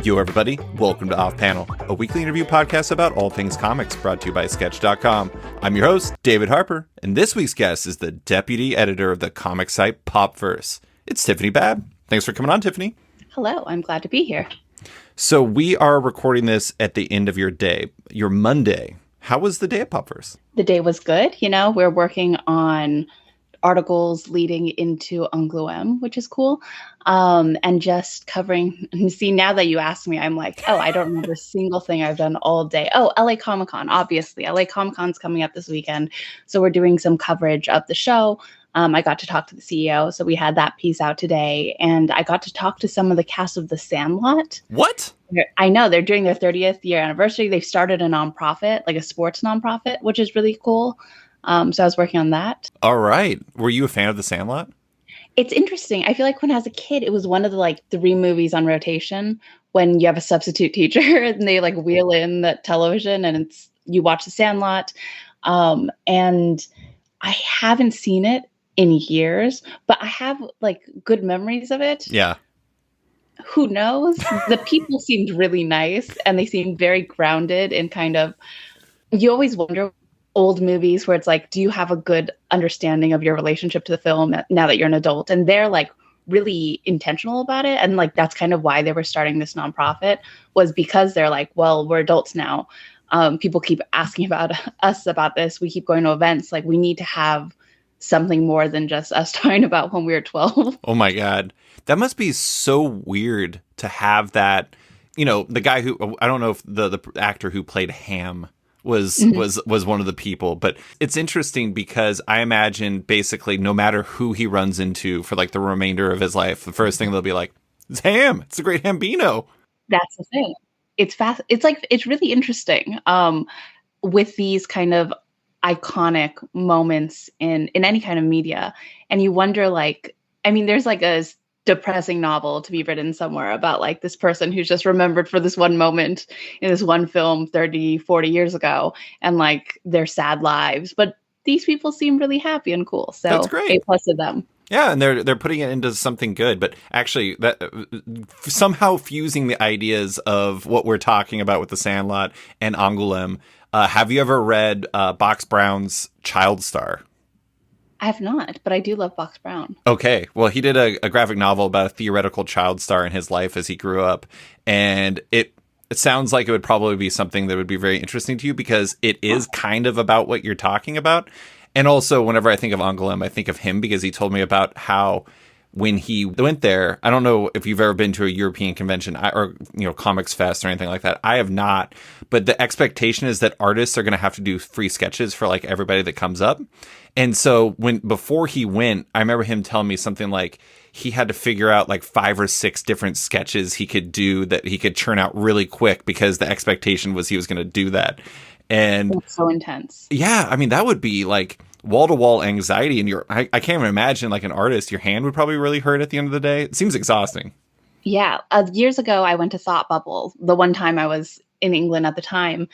Yo, everybody. Welcome to Off Panel, a weekly interview podcast about all things comics brought to you by Sketch.com. I'm your host, David Harper, and this week's guest is the deputy editor of the comic site Popverse. It's Tiffany Babb. Thanks for coming on, Tiffany. Hello. I'm glad to be here. So we are recording this at the end of your day, your Monday. How was the day at Popverse? The day was good. You know, we're working on articles leading into Angoulême, which is cool. And just covering, and see, now that you asked me, I'm like, oh, I don't remember a single thing I've done all day. Oh, LA Comic Con, obviously. LA Comic Con's coming up this weekend. So we're doing some coverage of the show. I got to talk to the CEO. So we had that piece out today. And I got to talk to some of the cast of The Sandlot. What? I know, they're doing their 30th year anniversary. They've started a nonprofit, like a sports nonprofit, which is really cool. So I was working on that. All right. Were you a fan of The Sandlot? It's interesting. I feel like when I was a kid, it was one of the 3 movies on rotation when you have a substitute teacher and they wheel in the television and you watch The Sandlot. And I haven't seen it in years, but I have good memories of it. Yeah. Who knows? The people seemed really nice and they seemed very grounded in you always wonder old movies where it's do you have a good understanding of your relationship to the film now that you're an adult? And they're really intentional about it. And that's kind of why they were starting this nonprofit, was because they're well, we're adults now. People keep asking about us about this. We keep going to events. We need to have something more than just us talking about when we were 12. Oh my God. That must be so weird to have that, the guy who, I don't know if the actor who played Ham was one of the people, but it's interesting because I imagine basically no matter who he runs into for the remainder of his life, the first thing they'll be like, it's Ham. It's the great Hambino. That's the thing. It's fast. It's really interesting with these kind of iconic moments in any kind of media. And you wonder, there's a depressing novel to be written somewhere about this person who's just remembered for this one moment in this one film 30, 40 years ago and their sad lives. But these people seem really happy and cool. So that's great. A+ to them. Yeah, and they're putting it into something good, but actually that somehow fusing the ideas of what we're talking about with The Sandlot and Angoulême. Have you ever read Box Brown's Child Star? I have not, but I do love Box Brown. Okay. Well, he did a graphic novel about a theoretical child star in his life as he grew up. And it sounds like it would probably be something that would be very interesting to you because it is kind of about what you're talking about. And also, whenever I think of Angoulême, I think of him because he told me about how when he went there, I don't know if you've ever been to a European convention or Comics Fest or anything like that. I have not. But the expectation is that artists are going to have to do free sketches for everybody that comes up. And so before he went, I remember him telling me something he had to figure out 5 or 6 different sketches he could do that he could churn out really quick because the expectation was he was going to do that. And that's so intense. Yeah. That would be wall-to-wall anxiety. And I can't even imagine an artist, your hand would probably really hurt at the end of the day. It seems exhausting. Yeah. Years ago, I went to Thought Bubble, the one time I was in England at the time.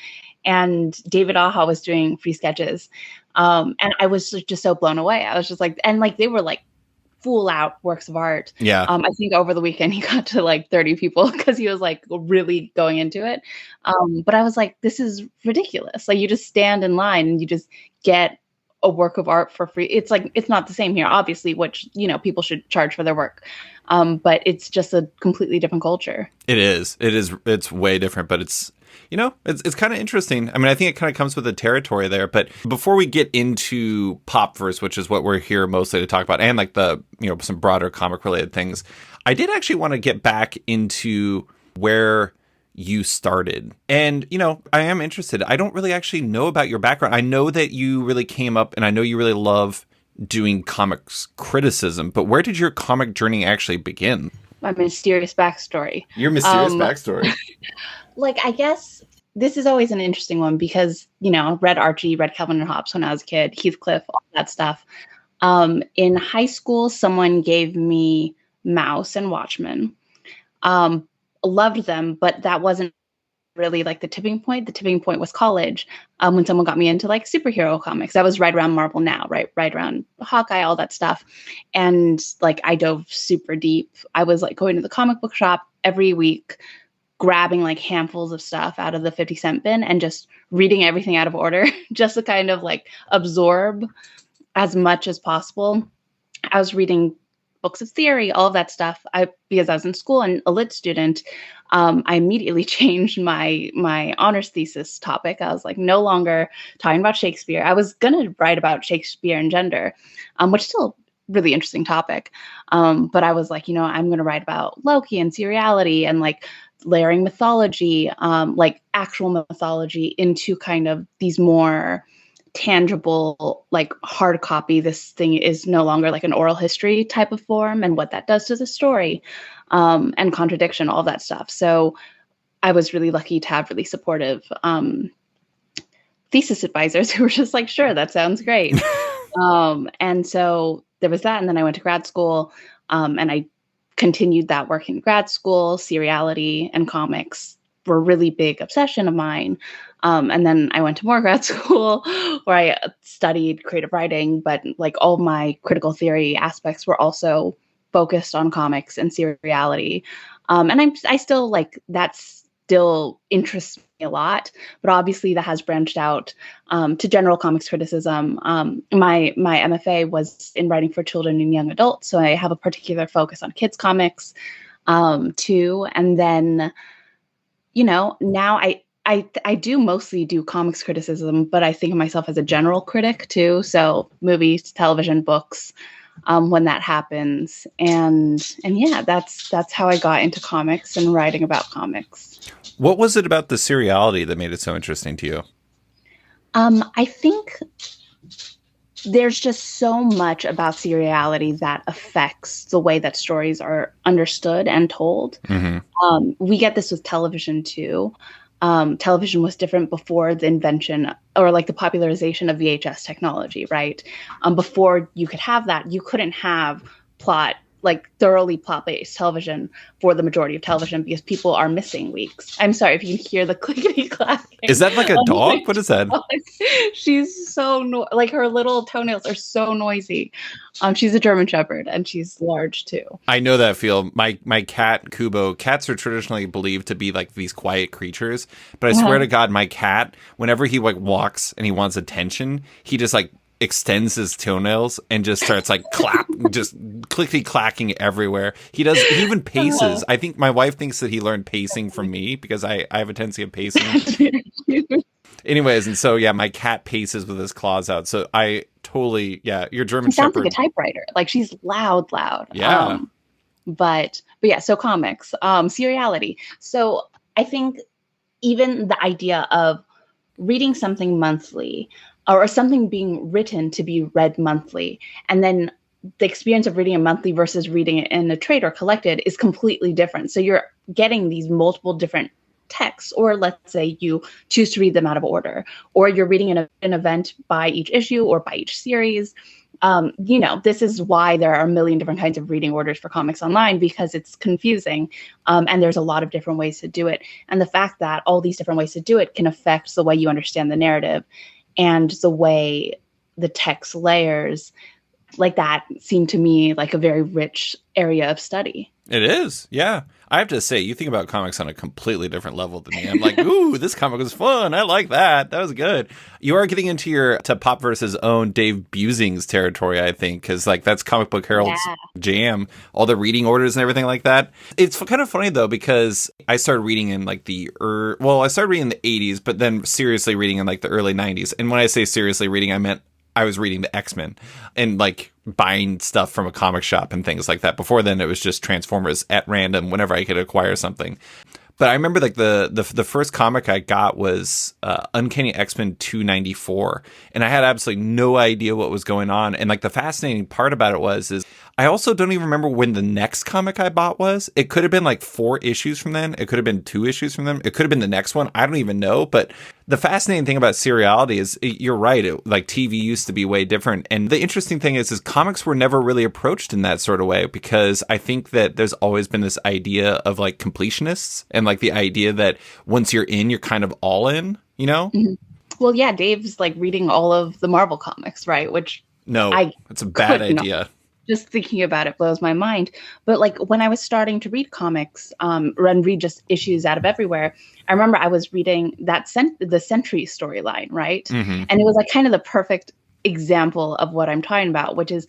And David Aja was doing free sketches. And I was just so blown away. I was just they were full out works of art. Yeah. I think over the weekend he got to 30 people because he was really going into it. But I was this is ridiculous. You just stand in line and you just get a work of art for free. It's it's not the same here, obviously, which, people should charge for their work. But it's just a completely different culture. It is. It's way different, but it's kind of interesting. I think it kind of comes with the territory there. But before we get into Popverse, which is what we're here mostly to talk about, and the, some broader comic related things, I did actually want to get back into where you started. And, I am interested. I don't really actually know about your background. I know that you really came up and I know you really love doing comics criticism, but where did your comic journey actually begin? My mysterious backstory. Your mysterious backstory. I guess this is always an interesting one because, read Archie, read Calvin and Hobbes when I was a kid, Heathcliff, all that stuff. In high school, someone gave me Mouse and Watchmen. Loved them, but that wasn't really the tipping point. The tipping point was college, when someone got me into superhero comics. That was right around Marvel Now, right around Hawkeye, all that stuff. And I dove super deep. I was going to the comic book shop every week, grabbing like handfuls of stuff out of the 50-cent bin and just reading everything out of order, just to kind of like absorb as much as possible. I was reading books of theory, all of that stuff. Because I was in school and a lit student, I immediately changed my honors thesis topic. I was like, no longer talking about Shakespeare. I was gonna write about Shakespeare and gender, which is still a really interesting topic. But I was like, I'm gonna write about Loki and seriality and like layering mythology, like actual mythology into kind of these more tangible, like hard copy. This thing is no longer like an oral history type of form, and what that does to the story, and contradiction, all that stuff. So I was really lucky to have really supportive thesis advisors who were just like, sure, that sounds great. And so there was that. And then I went to grad school, and I continued that work in grad school. Seriality and comics were a really big obsession of mine. And then I went to more grad school where I studied creative writing, but like all my critical theory aspects were also focused on comics and seriality. And I still like, that still interests me a lot, but obviously that has branched out to general comics criticism. My MFA was in writing for children and young adults, so I have a particular focus on kids comics too. And then, now I do mostly do comics criticism, but I think of myself as a general critic too. So movies, television, books, when that happens. And yeah, that's how I got into comics and writing about comics. What was it about the seriality that made it so interesting to you? I think there's just so much about seriality that affects the way that stories are understood and told. Mm-hmm. We get this with television too. Television was different before the invention or like the popularization of VHS technology, right? Before you could have that, you couldn't have thoroughly plot-based television for the majority of television because people are missing weeks. I'm sorry if you can hear the clickety clacking. Is that like a dog? What is that? She's so like her little toenails are so noisy. She's a German Shepherd and she's large too. I know that feel. My cat Kubo. Cats are traditionally believed to be like these quiet creatures, but I swear to God, my cat, whenever he like walks and he wants attention, he just like extends his toenails and just starts like just clickety clacking everywhere. He even paces. I think my wife thinks that he learned pacing from me because I have a tendency of pacing. Anyways, and so yeah, my cat paces with his claws out. So I totally, your German Shepherd sounds Shepherd. like a typewriter. Like she's loud. Yeah. But yeah, so comics, seriality. So I think even the idea of reading something monthly or something being written to be read monthly, and then the experience of reading it monthly versus reading it in a trade or collected is completely different. So you're getting these multiple different texts, or let's say you choose to read them out of order, or you're reading an event by each issue or by each series. This is why there are a million different kinds of reading orders for comics online, because it's confusing. And there's a lot of different ways to do it. And the fact that all these different ways to do it can affect the way you understand the narrative and the way the text layers, like that seemed to me like a very rich area of study. It is. Yeah. I have to say, you think about comics on a completely different level than me. I'm like, ooh, this comic was fun. I like that. That was good. You are getting into to Pop Versus own Dave Busing's territory, I think, because like that's Comic Book Herald's jam, all the reading orders and everything like that. It's kind of funny, though, because I started reading in like I started reading in the 80s, but then seriously reading in like the early 90s. And when I say seriously reading, I meant I was reading the X-Men and like buying stuff from a comic shop and things like that. Before then, it was just Transformers at random whenever I could acquire something. But I remember like the first comic I got was Uncanny X-Men 294, and I had absolutely no idea what was going on. And like the fascinating part about it is I also don't even remember when the next comic I bought was. It could have been like 4 issues from then. It could have been 2 issues from them. It could have been the next one. I don't even know. But the fascinating thing about seriality is you're right. Like TV used to be way different. And the interesting thing is comics were never really approached in that sort of way, because I think that there's always been this idea of like completionists and like the idea that once you're in, you're kind of all in, you know? Mm-hmm. Well, yeah, Dave's like reading all of the Marvel comics, right? Which it's a bad idea. just thinking about it blows my mind. But like when I was starting to read comics, and read just issues out of everywhere, I remember I was reading the Sentry storyline, right? Mm-hmm. And it was like kind of the perfect example of what I'm talking about, which is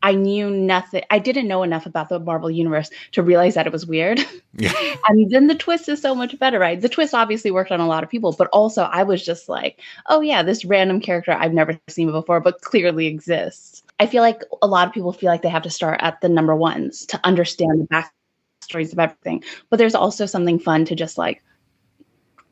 I knew nothing. I didn't know enough about the Marvel universe to realize that it was weird. Yeah. And then the twist is so much better, right? The twist obviously worked on a lot of people, but also I was just like, oh yeah, this random character I've never seen before, but clearly exists. I feel like a lot of people feel like they have to start at the number ones to understand the backstories of everything. But there's also something fun to just like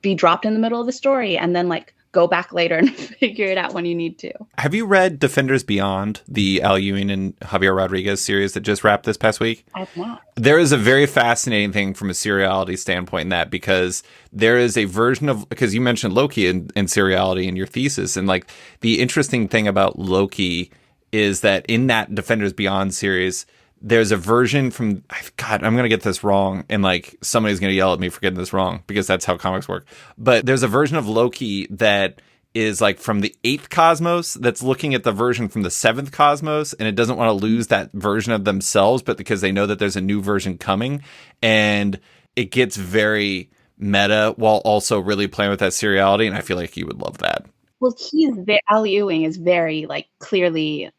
be dropped in the middle of the story and then like go back later and figure it out when you need to. Have you read Defenders Beyond, the Al Ewing and Javier Rodriguez series that just wrapped this past week? I have not. There is a very fascinating thing from a seriality standpoint in that, because there is a version of, because you mentioned Loki in seriality in your thesis, and like the interesting thing about Loki is that in that Defenders Beyond series, there's a version from, God, I'm going to get this wrong, and like somebody's going to yell at me for getting this wrong, because that's how comics work. But there's a version of Loki that is like from the 8th cosmos that's looking at the version from the 7th cosmos, and it doesn't want to lose that version of themselves, but because they know that there's a new version coming, and it gets very meta while also really playing with that seriality, and I feel like you would love that. Well, Al Ewing is very like clearly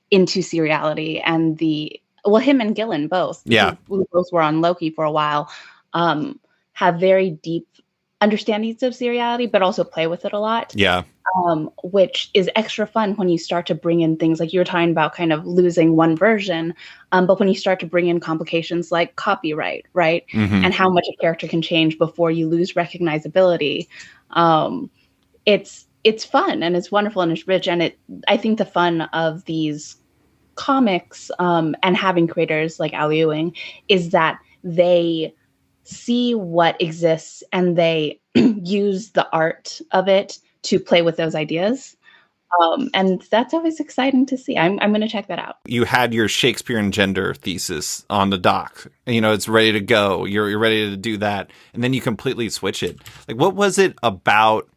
into seriality, and him and Gillen both, who both were on Loki for a while, have very deep understandings of seriality, but also play with it a lot. Yeah. Which is extra fun when you start to bring in things like you were talking about, kind of losing one version, but when you start to bring in complications like copyright, right? Mm-hmm. And how much a character can change before you lose recognizability. It's fun and it's wonderful and it's rich. And I think the fun of these comics and having creators like Al Ewing is that they see what exists and they use the art of it to play with those ideas. And that's always exciting to see. I'm going to check that out. You had your Shakespeare and gender thesis on the dock. You know, it's ready to go. You're ready to do that. And then you completely switch it. Like, what was it about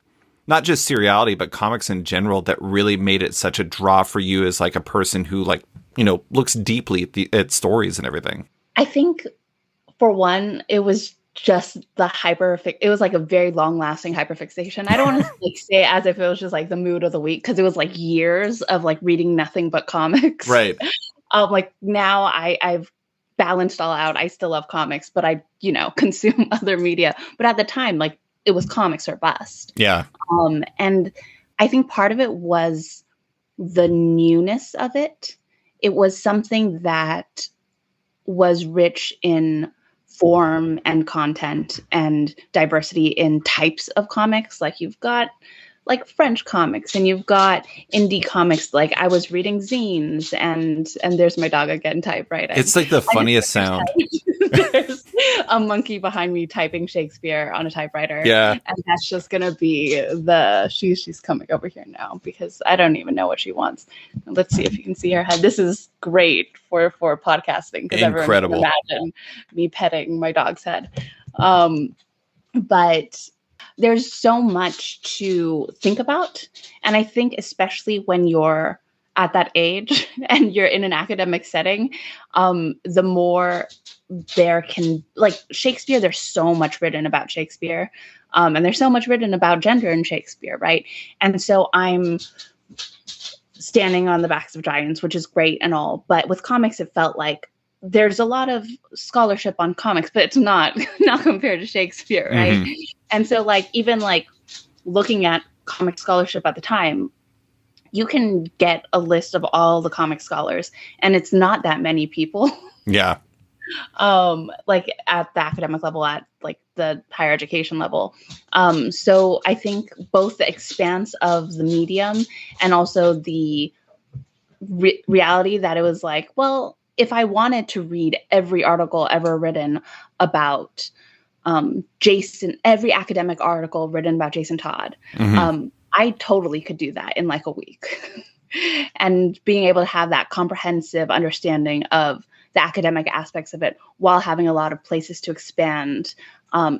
not just seriality, but comics in general that really made it such a draw for you as like a person who like, you know, looks deeply at stories and everything? I think for one, it was just it was like a very long lasting hyperfixation. I don't want to like say it as if it was just like the mood of the week, because it was like years of like reading nothing but comics. Right. Like now I've balanced all out. I still love comics, but I, consume other media. But at the time, like it was comics or bust. Yeah. And I think part of it was the newness of it. It was something that was rich in form and content and diversity in types of comics. Like you've got like French comics and you've got indie comics. Like I was reading zines and there's my dog again type, right? It's like the funniest sound. There's a monkey behind me typing Shakespeare on a typewriter. Yeah. And that's just going to be she's coming over here now because I don't even know what she wants. Let's see if you can see her head. This is great for podcasting because everyone can imagine me petting my dog's head. But there's so much to think about. And I think especially when you're at that age and you're in an academic setting, the more there can, like Shakespeare, there's so much written about Shakespeare. And there's so much written about gender in Shakespeare, right? And so I'm standing on the backs of giants, which is great and all. But with comics, it felt like there's a lot of scholarship on comics, but it's not compared to Shakespeare, right? Mm-hmm. And so like even like looking at comic scholarship at the time, you can get a list of all the comic scholars and it's not that many people. Yeah. Like at the academic level, at like the higher education level. So I think both the expanse of the medium and also the reality that it was like, well, if I wanted to read every article ever written about Jason, every academic article written about Jason Todd, mm-hmm. I totally could do that in like a week. And being able to have that comprehensive understanding of the academic aspects of it while having a lot of places to expand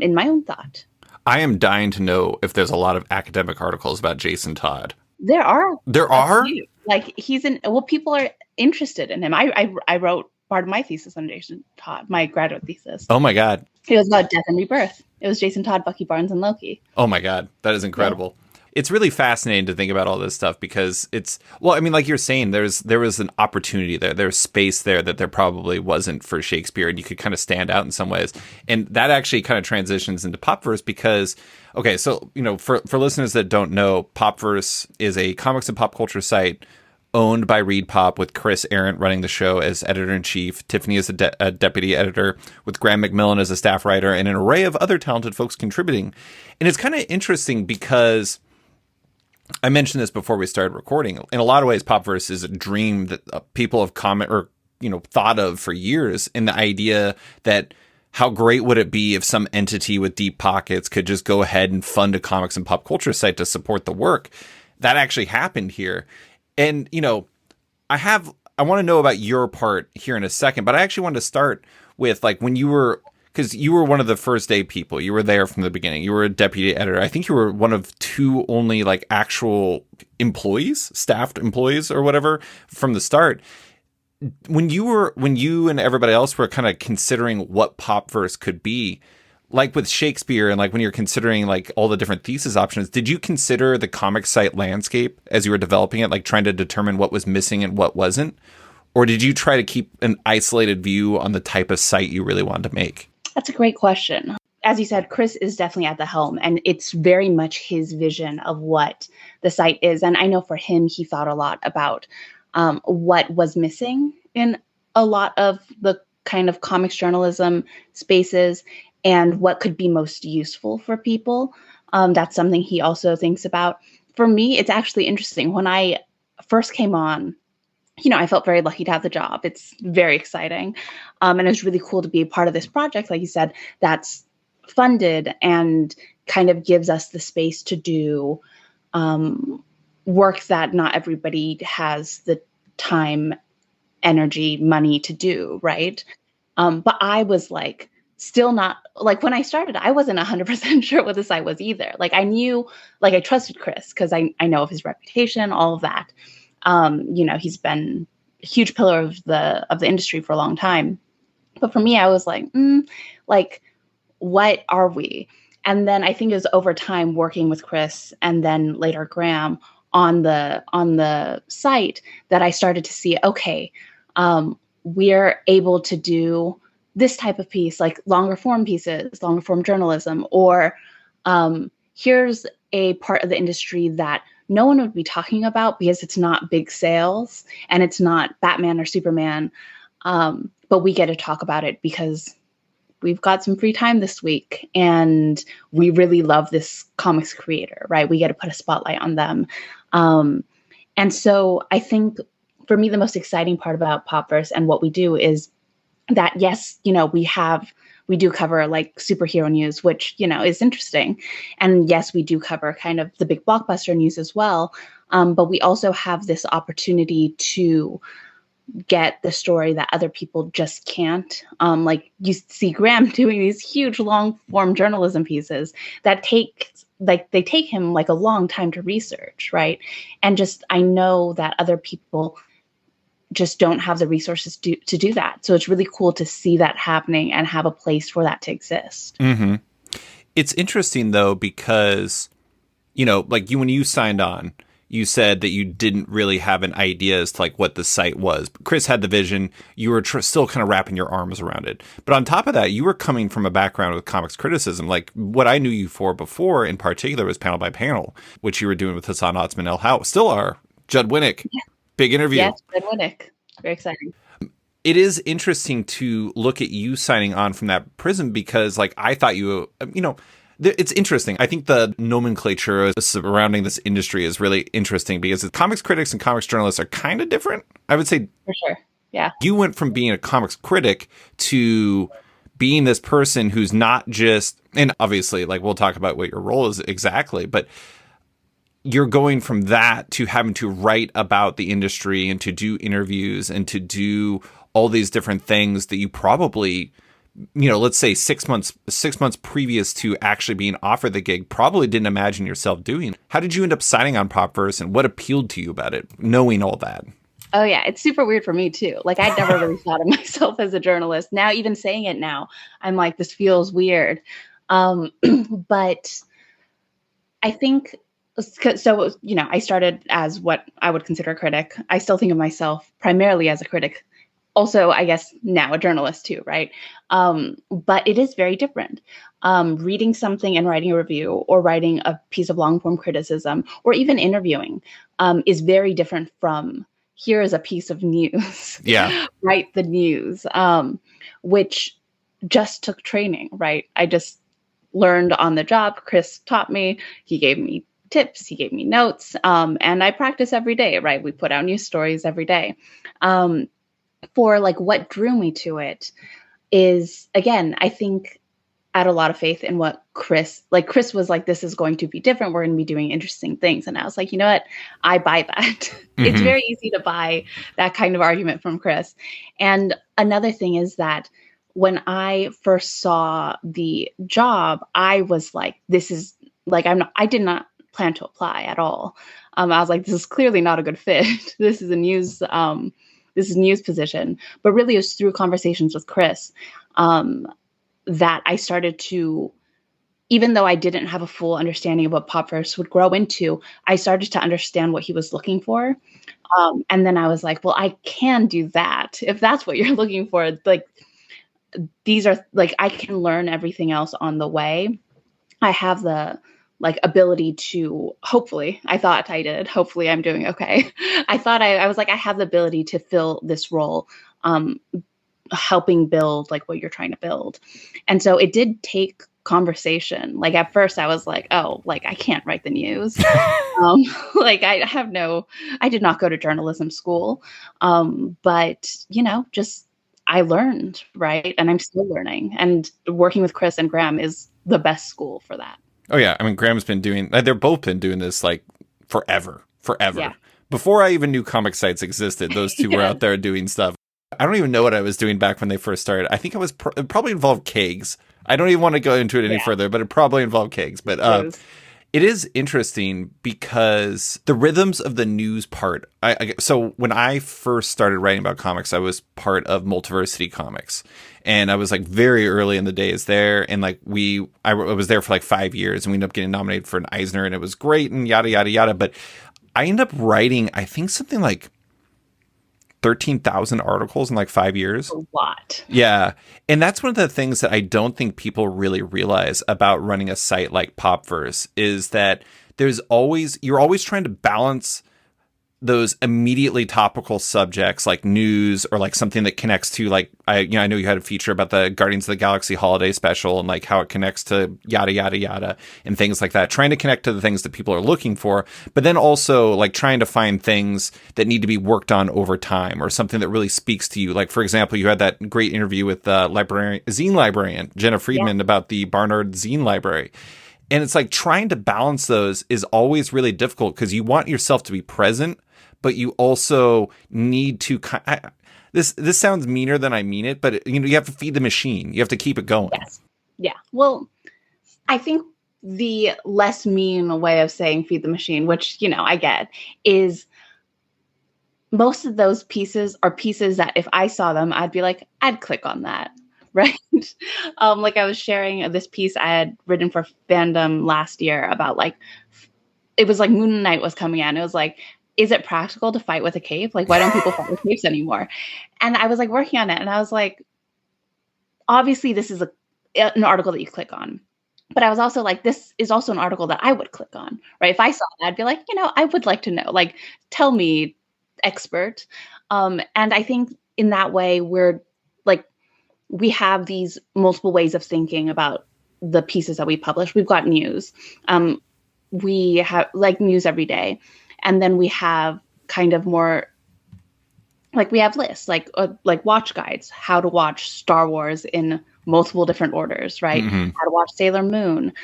in my own thought. I am dying to know if there's a lot of academic articles about Jason Todd. There are. There are? Like well, people are interested in him. I wrote part of my thesis on Jason Todd, my graduate thesis. Oh my God. It was about death and rebirth. It was Jason Todd, Bucky Barnes, and Loki. Oh my God. That is incredible. Yeah. It's really fascinating to think about all this stuff because well, I mean, like you're saying, there was an opportunity there. There's space there that there probably wasn't for Shakespeare, and you could kind of stand out in some ways. And that actually kind of transitions into Popverse because, okay, so, for listeners that don't know, Popverse is a comics and pop culture site owned by Reed Pop, with Chris Arendt running the show as editor-in-chief. Tiffany is a deputy editor, with Graham McMillan as a staff writer, and an array of other talented folks contributing. And it's kind of interesting because I mentioned this before we started recording. In a lot of ways, Popverse is a dream that people have thought of for years, in the idea that how great would it be if some entity with deep pockets could just go ahead and fund a comics and pop culture site to support the work. That actually happened here. And, I want to know about your part here in a second, but I actually wanted to start with when because you were one of the first day people. You were there from the beginning. You were a deputy editor. I think you were one of two only actual employees, staffed employees or whatever from the start. When you and everybody else were kind of considering what Popverse could be, like with Shakespeare, and when you're considering all the different thesis options, did you consider the comic site landscape as you were developing it, trying to determine what was missing and what wasn't? Or did you try to keep an isolated view on the type of site you really wanted to make? That's a great question. As you said, Chris is definitely at the helm, and it's very much his vision of what the site is. And I know for him, he thought a lot about what was missing in a lot of the kind of comics journalism spaces, and what could be most useful for people. That's something he also thinks about. For me, it's actually interesting. When I first came on, I felt very lucky to have the job. It's very exciting. And it was really cool to be a part of this project, like you said, that's funded and kind of gives us the space to do work that not everybody has the time, energy, money to do, right? But I was still not, when I started, I wasn't 100% sure what the site was either. I knew, I trusted Chris because I know of his reputation, all of that. He's been a huge pillar of the industry for a long time. But for me, I was what are we? And then I think it was over time working with Chris and then later Graham on the site that I started to see, okay, we're able to do this type of piece, longer form pieces, longer form journalism, or here's a part of the industry that no one would be talking about because it's not big sales and it's not Batman or Superman. But we get to talk about it because we've got some free time this week and we really love this comics creator, right? We get to put a spotlight on them. And so I think for me, the most exciting part about Popverse and what we do is that, yes, we do cover superhero news, which, is interesting. And yes, we do cover kind of the big blockbuster news as well. But we also have this opportunity to get the story that other people just can't. You see Graham doing these huge long form journalism pieces that they take him a long time to research, right? And I know that other people just don't have the resources to do that. So it's really cool to see that happening and have a place for that to exist. Mm-hmm. It's interesting though, because, when you signed on, you said that you didn't really have an idea as to what the site was. Chris had the vision. You were still kind of wrapping your arms around it. But on top of that, you were coming from a background with comics criticism. What I knew you for before in particular was Panel by Panel, which you were doing with Hassan Otzman El Howe. Still are. Judd Winnick. Yeah. Big interview. Yes, Judd Winnick. Very exciting. It is interesting to look at you signing on from that prism because, I thought it's interesting. I think the nomenclature surrounding this industry is really interesting because comics critics and comics journalists are kind of different, I would say. For sure. Yeah. You went from being a comics critic to being this person who's not just, and obviously, we'll talk about what your role is exactly, but you're going from that to having to write about the industry and to do interviews and to do all these different things that you probably let's say 6 months previous to actually being offered the gig, probably didn't imagine yourself doing. How did you end up signing on Popverse, and what appealed to you about it, knowing all that? Oh yeah, it's super weird for me too. Like I'd never really thought of myself as a journalist. Now, even saying it now, I'm like, this feels weird. But I think so. I started as what I would consider a critic. I still think of myself primarily as a critic. Also, I guess now a journalist too, right? But it is very different. Reading something and writing a review, or writing a piece of long form criticism, or even interviewing, is very different from here is a piece of news. Yeah. Write the news, which just took training, right? I just learned on the job. Chris taught me. He gave me tips. He gave me notes. And I practice every day, right? We put out news stories every day. For like what drew me to it is, again, I think I had a lot of faith in what Chris was like, this is going to be different. We're going to be doing interesting things. And I was like, you know what? I buy that. It's very easy to buy that kind of argument from Chris. And another thing is that when I first saw the job, I was like, this is like, I did not plan to apply at all. I was like, this is clearly not a good fit. This is a news position. But really it was through conversations with Chris that I started to, even though I didn't have a full understanding of what Popverse would grow into, I started to understand what he was looking for. And then I was like, well, I can do that. If that's what you're looking for, like, these are like, I can learn everything else on the way. I have the ability to, hopefully, I thought I did. Hopefully I'm doing okay. I was like, I have the ability to fill this role, helping build like what you're trying to build. And so it did take conversation. Like at first I was like, oh, like I can't write the news. Like I did not go to journalism school. But just I learned, right? And I'm still learning. And working with Chris and Graham is the best school for that. Oh yeah, I mean Graham's been they're both been doing this like forever. Yeah. Before I even knew comic sites existed, those two were out there doing stuff. I don't even know what I was doing back when they first started. I think it probably involved kegs. I don't even want to go into it any further, but it probably involved kegs. But it is interesting because the rhythms of the news part. So when I first started writing about comics, I was part of Multiversity Comics, and I was like very early in the days there. And like I was there for like 5 years, and we ended up getting nominated for an Eisner, and it was great, and yada yada yada. But I ended up writing, I think, something like 13,000 articles in like 5 years. A lot. Yeah. And that's one of the things that I don't think people really realize about running a site like Popverse is that you're always trying to balance those immediately topical subjects like news or like something that connects to like, I know you had a feature about the Guardians of the Galaxy holiday special and like how it connects to yada, yada, yada and things like that, trying to connect to the things that people are looking for, but then also like trying to find things that need to be worked on over time or something that really speaks to you. Like, for example, you had that great interview with zine librarian, Jenna Friedman, about the Barnard Zine Library. And it's like trying to balance those is always really difficult because you want yourself to be present, but you also need to this sounds meaner than I mean it, but you have to feed the machine. You have to keep it going. Yes. Yeah. Well, I think the less mean way of saying feed the machine, which, I get, is most of those pieces are pieces that if I saw them, I'd be like, I'd click on that. Right. Like I was sharing this piece I had written for Fandom last year about it was like Moon Knight was coming out. And it was like, is it practical to fight with a cape? Like, why don't people fight with capes anymore? And I was like working on it, and I was like, obviously this is an article that you click on. But I was also like, this is also an article that I would click on, right? If I saw that, I'd be like, I would like to know, like, tell me, expert. And I think in that way, we have these multiple ways of thinking about the pieces that we publish. We've got news. We have like news every day. And then we have kind of more, like we have lists, like watch guides, how to watch Star Wars in multiple different orders, right? Mm-hmm. How to watch Sailor Moon,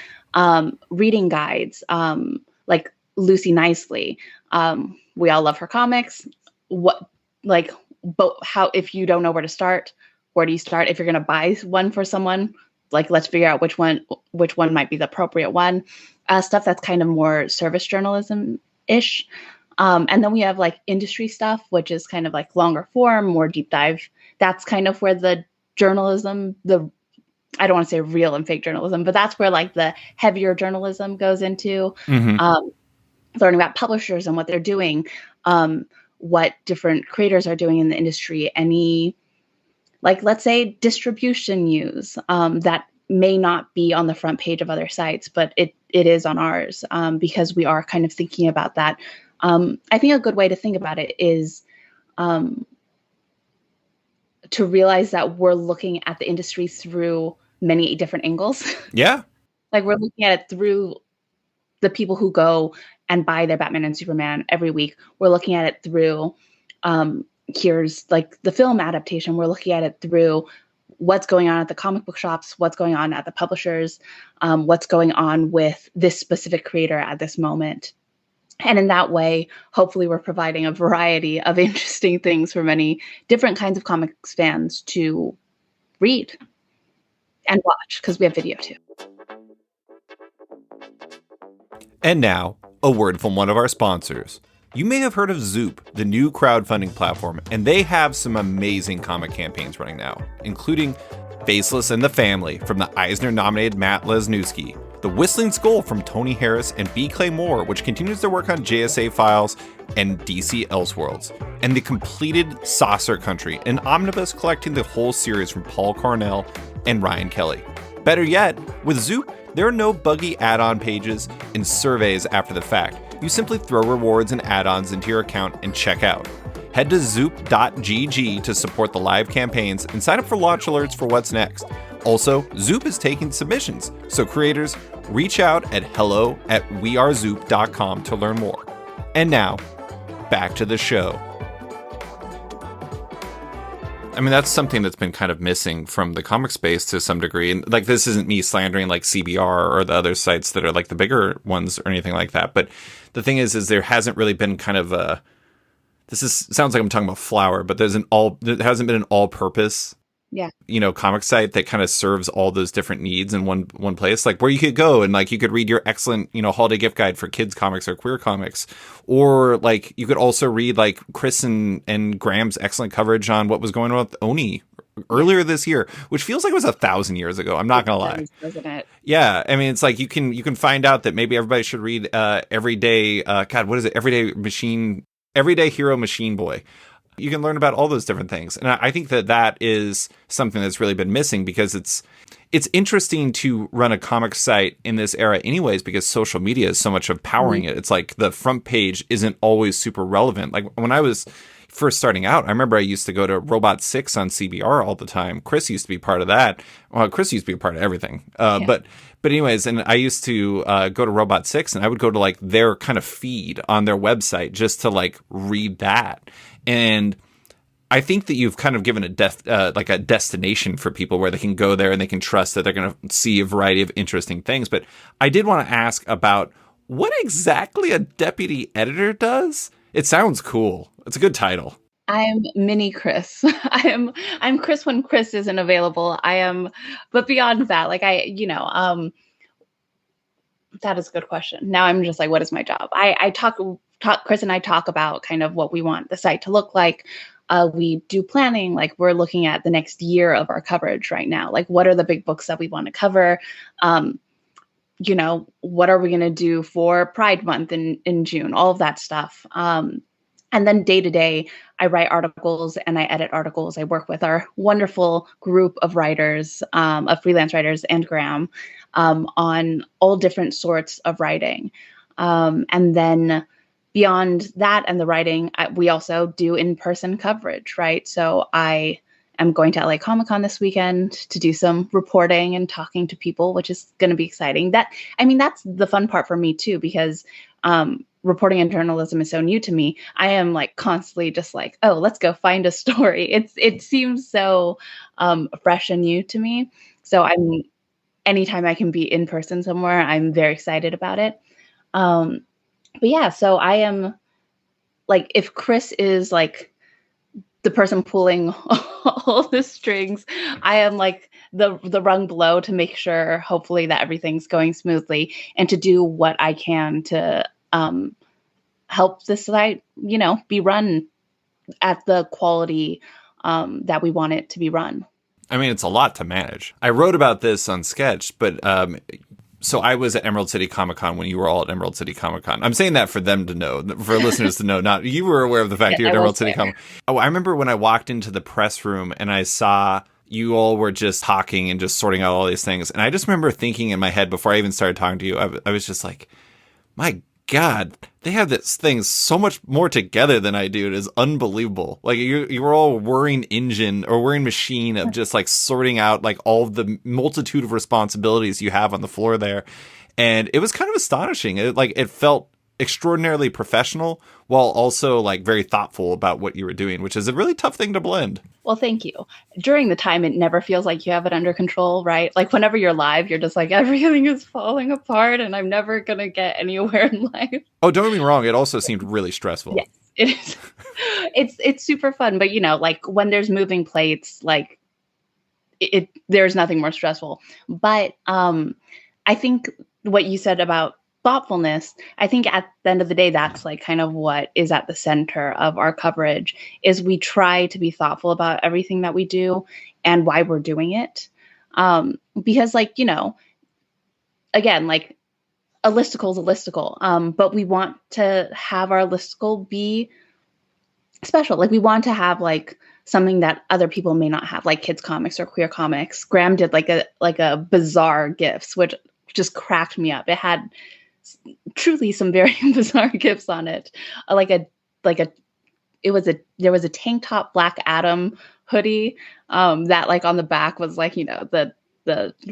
reading guides, like Lucy Nicely. We all love her comics. But how, if you don't know where to start, where do you start? If you're going to buy one for someone, like let's figure out which one might be the appropriate one. Stuff that's kind of more service journalism ish. And then we have like industry stuff, which is kind of like longer form, more deep dive. That's kind of where the journalism, I don't want to say real and fake journalism, but that's where like the heavier journalism goes into. Learning about publishers and what they're doing, what different creators are doing in the industry, any, like, let's say distribution news that may not be on the front page of other sites, but it is on ours because we are kind of thinking about that. I think a good way to think about it is to realize that we're looking at the industry through many different angles. Yeah. Like we're looking at it through the people who go and buy their Batman and Superman every week. We're looking at it through, here's like the film adaptation. We're looking at it through what's going on at the comic book shops, what's going on at the publishers, what's going on with this specific creator at this moment. And in that way, hopefully we're providing a variety of interesting things for many different kinds of comics fans to read and watch, because we have video too. And now, a word from one of our sponsors. You may have heard of Zoop, the new crowdfunding platform, and they have some amazing comic campaigns running now, including Faceless and the Family from the Eisner-nominated Matt Lesniewski, The Whistling Skull from Tony Harris and B. Clay Moore, which continues their work on JSA Files and DC Elseworlds, and the completed Saucer Country, an omnibus collecting the whole series from Paul Cornell and Ryan Kelly. Better yet, with Zoop, there are no buggy add-on pages and surveys after the fact. You simply throw rewards and add-ons into your account and check out. Head to zoop.gg to support the live campaigns and sign up for launch alerts for what's next. Also, Zoop is taking submissions, so creators, reach out at hello@wearezoop.com to learn more. And now, back to the show. I mean, that's something that's been kind of missing from the comic space to some degree. And like, this isn't me slandering like CBR or the other sites that are like the bigger ones or anything like that. But the thing is there hasn't really been kind of a, sounds like I'm talking about Flower, but there hasn't been an all-purpose, comic site that kind of serves all those different needs in one place, like where you could go and like you could read your excellent, holiday gift guide for kids comics or queer comics, or like you could also read like Chris and Graham's excellent coverage on what was going on with Oni earlier this year, which feels like it was 1,000 years ago. I'm not gonna lie, doesn't it? Yeah, I mean, it's like you can find out that maybe everybody should read Everyday Everyday Hero Machine Boy. You can learn about all those different things. And I think that is something that's really been missing, because it's interesting to run a comic site in this era anyways, because social media is so much of powering it. It's like the front page isn't always super relevant. Like when I was first starting out, I remember I used to go to Robot 6 on CBR all the time. Chris used to be part of that. Well, Chris used to be a part of everything. But anyways, and I used to go to Robot 6, and I would go to like their kind of feed on their website just to like read that. And I think that you've kind of given a destination for people where they can go there and they can trust that they're going to see a variety of interesting things. But I did want to ask about what exactly a deputy editor does. It sounds cool. It's a good title. I'm mini Chris. I'm Chris when Chris isn't available. But beyond that, like that is a good question. Now I'm just like, what is my job? Chris and I talk about kind of what we want the site to look like. We do planning, like we're looking at the next year of our coverage right now. Like, what are the big books that we want to cover? What are we going to do for Pride Month in June? All of that stuff. And then day to day, I write articles and I edit articles. I work with our wonderful group of writers, of freelance writers and Graham, on all different sorts of writing. And then beyond that and the writing, we also do in-person coverage, right? So I am going to LA Comic-Con this weekend to do some reporting and talking to people, which is going to be exciting. That's the fun part for me too, because reporting and journalism is so new to me. I am like constantly just like, oh, let's go find a story. It seems so fresh and new to me. So anytime I can be in person somewhere, I'm very excited about it. But yeah, so I am like, if Chris is like the person pulling all the strings. I am like the rung below to make sure, hopefully, that everything's going smoothly, and to do what I can to help this site, be run at the quality that we want it to be run. I mean, it's a lot to manage. I wrote about this on Sketch, but so I was at Emerald City Comic Con when you were all at Emerald City Comic Con. I'm saying that for them to know, for listeners to know. Not you were aware of the fact you were at Emerald City Comic Con. Oh, I remember when I walked into the press room and I saw you all were just talking and just sorting out all these things. And I just remember thinking in my head before I even started talking to you, I was just like, my God, they have this thing so much more together than I do. It is unbelievable. Like you were all whirring engine or whirring machine of just like sorting out like all of the multitude of responsibilities you have on the floor there. And it was kind of astonishing. It felt extraordinarily professional while also like very thoughtful about what you were doing, which is a really tough thing to blend. Well, thank you. During the time, it never feels like you have it under control, right? Like whenever you're live, you're just like, everything is falling apart and I'm never going to get anywhere in life. Oh, don't get me wrong. It also seemed really stressful. Yes, it is. It's super fun. But, like when there's moving plates, like there's nothing more stressful. But I think what you said about thoughtfulness, I think at the end of the day, that's like kind of what is at the center of our coverage is we try to be thoughtful about everything that we do and why we're doing it. Because like, again, like a listicle is a listicle, but we want to have our listicle be special. Like we want to have like something that other people may not have, like kids comics or queer comics. Graham did like a bizarre gifts, which just cracked me up. It had truly some very bizarre gifts on it. There was a tank top Black Adam hoodie that like on the back was like, the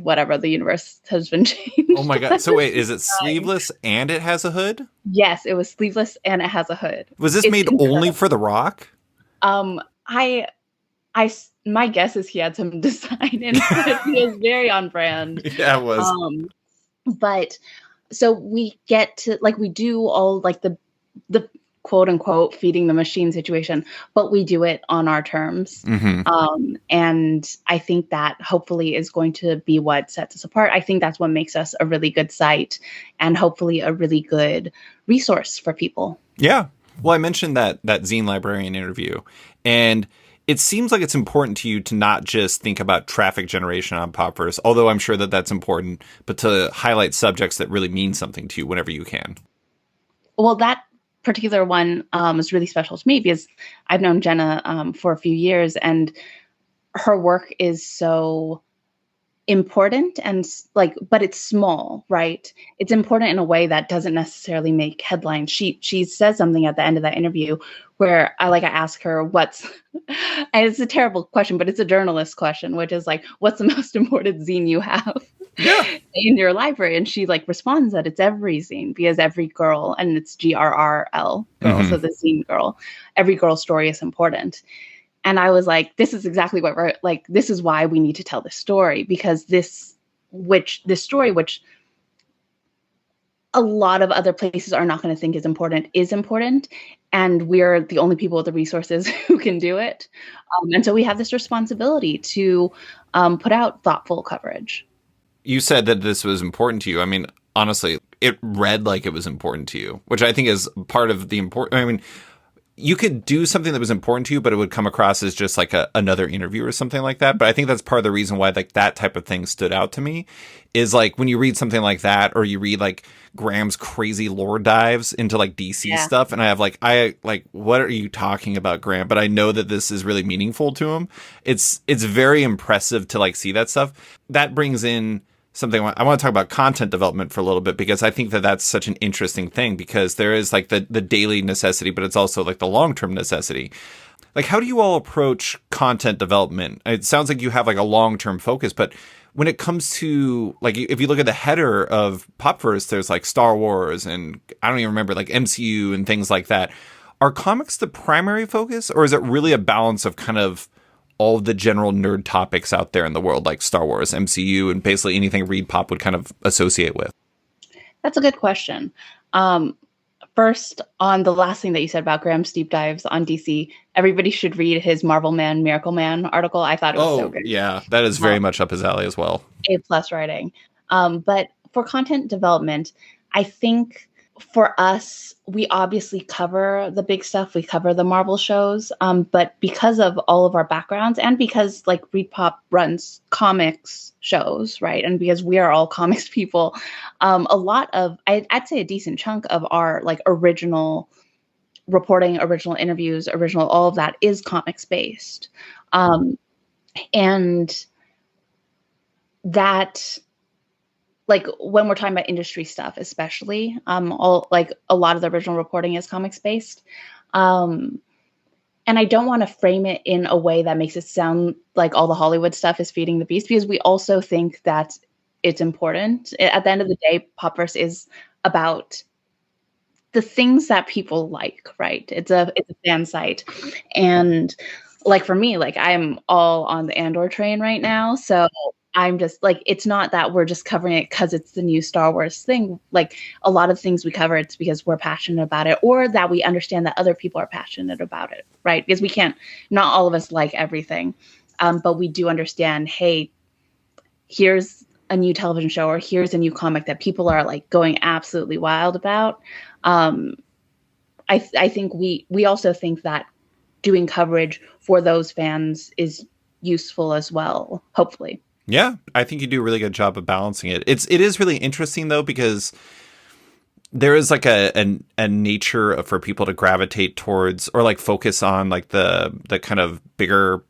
whatever, the universe has been changed. Oh my God. So wait, is it sleeveless and it has a hood? Yes, it was sleeveless and it has a hood. Was this made only for The Rock? My guess is he had some design in it. He was very on brand. Yeah, it was. But so we get to like, we do all like the quote unquote feeding the machine situation, but we do it on our terms. Mm-hmm. And I think that hopefully is going to be what sets us apart. I think that's what makes us a really good site and hopefully a really good resource for people. Yeah. Well, I mentioned that zine librarian interview, and it seems like it's important to you to not just think about traffic generation on Popverse, although I'm sure that that's important, but to highlight subjects that really mean something to you whenever you can. Well, that particular one is really special to me because I've known Jenna for a few years, and her work is so important and like, but it's small, right? It's important in a way that doesn't necessarily make headlines. She says something at the end of that interview where I ask her and it's a terrible question, but it's a journalist question, which is like, what's the most important zine you have in your library? And she like responds that it's every zine, because every girl, and it's GRRL girl, mm-hmm. So the zine girl, every girl story is important. And I was like, this is exactly what we're like, this is why we need to tell this story, because this story, which a lot of other places are not going to think is important. And we're the only people with the resources who can do it. And so we have this responsibility to put out thoughtful coverage. You said that this was important to you. I mean, honestly, it read like it was important to you, which I think is part of the important. I mean, you could do something that was important to you, but it would come across as just like another interview or something like that. But I think that's part of the reason why like that type of thing stood out to me is like when you read something like that, or you read like Graham's crazy lore dives into like DC stuff. And I have what are you talking about, Graham? But I know that this is really meaningful to him. It's very impressive to like see that stuff. That brings in something I want to talk about content development for a little bit, because I think that that's such an interesting thing, because there is like the daily necessity, but it's also like the long-term necessity. Like, how do you all approach content development? It sounds like you have like a long-term focus, but when it comes to like, if you look at the header of Popverse, there's like Star Wars and I don't even remember, like MCU and things like that. Are comics the primary focus, or is it really a balance of kind of all of the general nerd topics out there in the world, like Star Wars, MCU, and basically anything Read Pop would kind of associate with? That's a good question. First, on the last thing that you said about Graham's deep dives on DC, everybody should read his Marvel Man, Miracle Man article. I thought it was so Oh, good. yeah, that is very much up his alley as well. A+ writing. But for content development, I think for us, we obviously cover the big stuff. We cover the Marvel shows. But because of all of our backgrounds and because like Read Pop runs comics shows, right? And because we are all comics people, a lot of, I'd say a decent chunk of our like original reporting, original interviews, original, all of that is comics based. And that, like when we're talking about industry stuff, especially, all like a lot of the original reporting is comics based. And I don't want to frame it in a way that makes it sound like all the Hollywood stuff is feeding the beast, because we also think that it's important. At the end of the day, Popverse is about the things that people like, right? It's a fan site. And like for me, like I'm all on the Andor train right now. So I'm just like, it's not that we're just covering it because it's the new Star Wars thing. Like a lot of things we cover, it's because we're passionate about it, or that we understand that other people are passionate about it, right? Because we can't, not all of us like everything, but we do understand, hey, here's a new television show, or here's a new comic that people are like going absolutely wild about. I think we also think that doing coverage for those fans is useful as well, hopefully. Yeah, I think you do a really good job of balancing it. It is really interesting though, because there is like a nature for people to gravitate towards, or like focus on like the kind of bigger,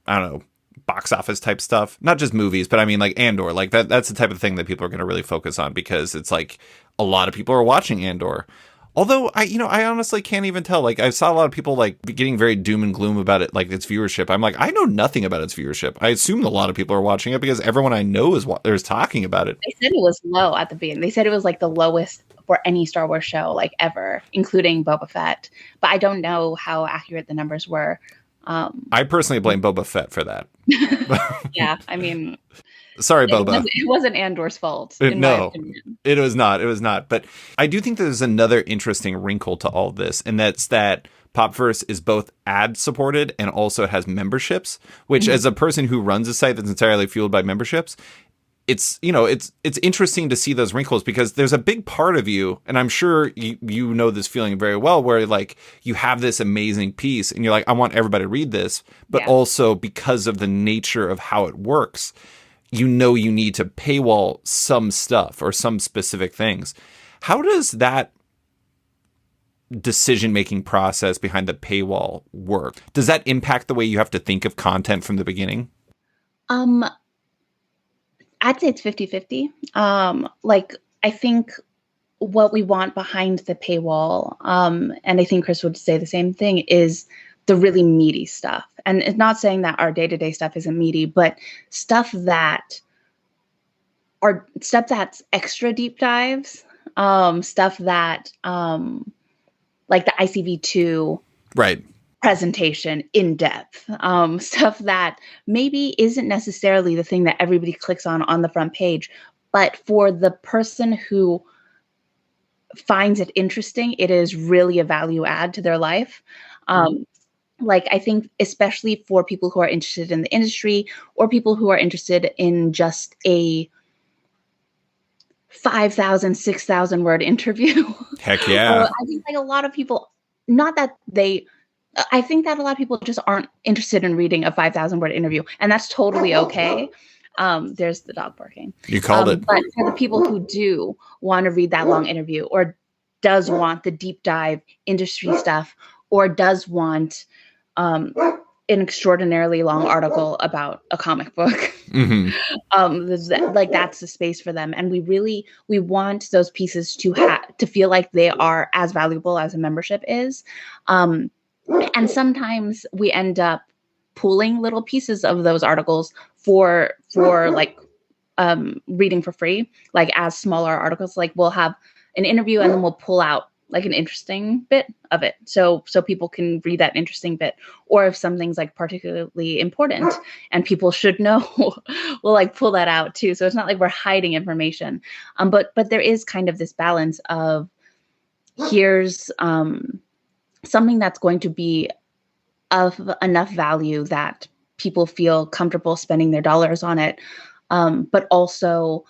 I don't know, box office type stuff. Not just movies, but I mean like Andor, like that's the type of thing that people are going to really focus on, because it's like a lot of people are watching Andor. Although I honestly can't even tell. Like I saw a lot of people like getting very doom and gloom about it, like its viewership. I'm like, I know nothing about its viewership. I assume a lot of people are watching it because everyone I know is talking about it. They said it was low at the beginning. They said it was like the lowest for any Star Wars show like ever, including Boba Fett. But I don't know how accurate the numbers were. I personally blame Boba Fett for that. Yeah, I mean, sorry, Boba. It wasn't Andor's fault. No, it was not. It was not. But I do think there's another interesting wrinkle to all this, and that's that Popverse is both ad supported and also has memberships, which as a person who runs a site that's entirely fueled by memberships, it's interesting to see those wrinkles, because there's a big part of you, and I'm sure you know this feeling very well, where like you have this amazing piece and you're like, I want everybody to read this, but also because of the nature of how it works, you need to paywall some stuff or some specific things. How does that decision-making process behind the paywall work? Does that impact the way you have to think of content from the beginning? I'd say it's 50-50. Like I think what we want behind the paywall, and I think Chris would say the same thing, is the really meaty stuff. And it's not saying that our day-to-day stuff isn't meaty, but stuff that's extra deep dives, stuff that like the ICV2 right presentation in depth, stuff that maybe isn't necessarily the thing that everybody clicks on the front page, but for the person who finds it interesting, it is really a value add to their life. Like I think especially for people who are interested in the industry, or people who are interested in just a 5,000, 6,000 word interview. Heck yeah. I think like a lot of people, I think that a lot of people just aren't interested in reading a 5,000 word interview, and that's totally okay. There's the dog barking. You called it. But for the people who do want to read that long interview, or does want the deep dive industry stuff, or does want an extraordinarily long article about a comic book, like that's the space for them. And we want those pieces to feel like they are as valuable as a membership is. And sometimes we end up pulling little pieces of those articles for like reading for free, like as smaller articles. Like we'll have an interview and then we'll pull out like an interesting bit of it, so people can read that interesting bit. Or if something's like particularly important and people should know, we'll like pull that out too. So it's not like we're hiding information, but there is kind of this balance of here's something that's going to be of enough value that people feel comfortable spending their dollars on it. But also,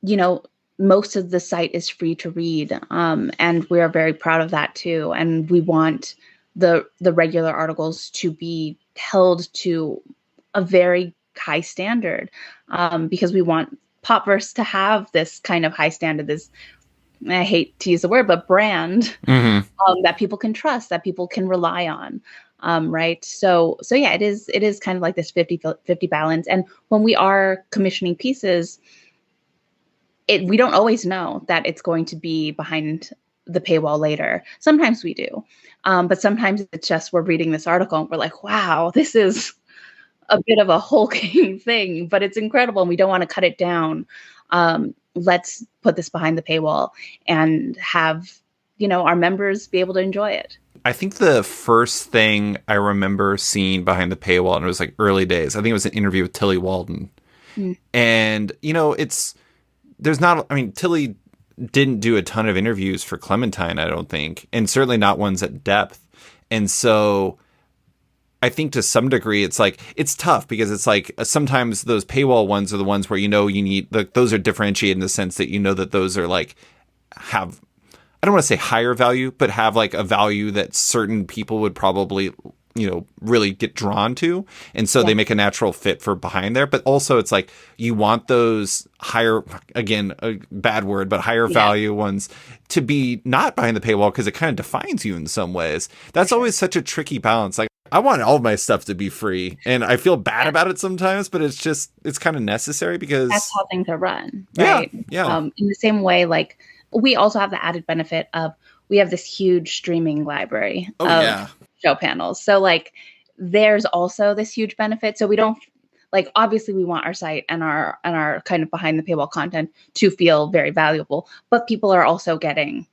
you know, most of the site is free to read. And we are very proud of that too. And we want the regular articles to be held to a very high standard, because we want Popverse to have this kind of high standard, this, I hate to use the word, but brand, that people can trust, that people can rely on. Right. So yeah, it is kind of like this 50-50 balance. And when we are commissioning pieces, we don't always know that it's going to be behind the paywall later. Sometimes we do. But sometimes it's just, we're reading this article and we're like, wow, this is a bit of a hulking thing, but it's incredible. And we don't want to cut it down. Let's put this behind the paywall and have, our members be able to enjoy it. I think the first thing I remember seeing behind the paywall, and it was like early days, I think it was an interview with Tilly Walden. And, Tilly didn't do a ton of interviews for Clementine, I don't think, and certainly not ones at depth. And so I think to some degree it's tough, because it's like sometimes those paywall ones are the ones where you need, those are differentiated in the sense that that those are have, I don't want to say higher value, but have a value that certain people would probably really get drawn to. And so they make a natural fit for behind there. But also it's you want those higher, again, a bad word, but higher value ones to be not behind the paywall, because it kind of defines you in some ways. That's always such a tricky balance. I want all of my stuff to be free, and I feel bad about it sometimes, but it's kind of necessary, because that's how things are run. Right. Yeah. In the same way, we also have the added benefit of, we have this huge streaming library of show panels. So there's also this huge benefit. So we don't obviously we want our site and our kind of behind the paywall content to feel very valuable, but people are also getting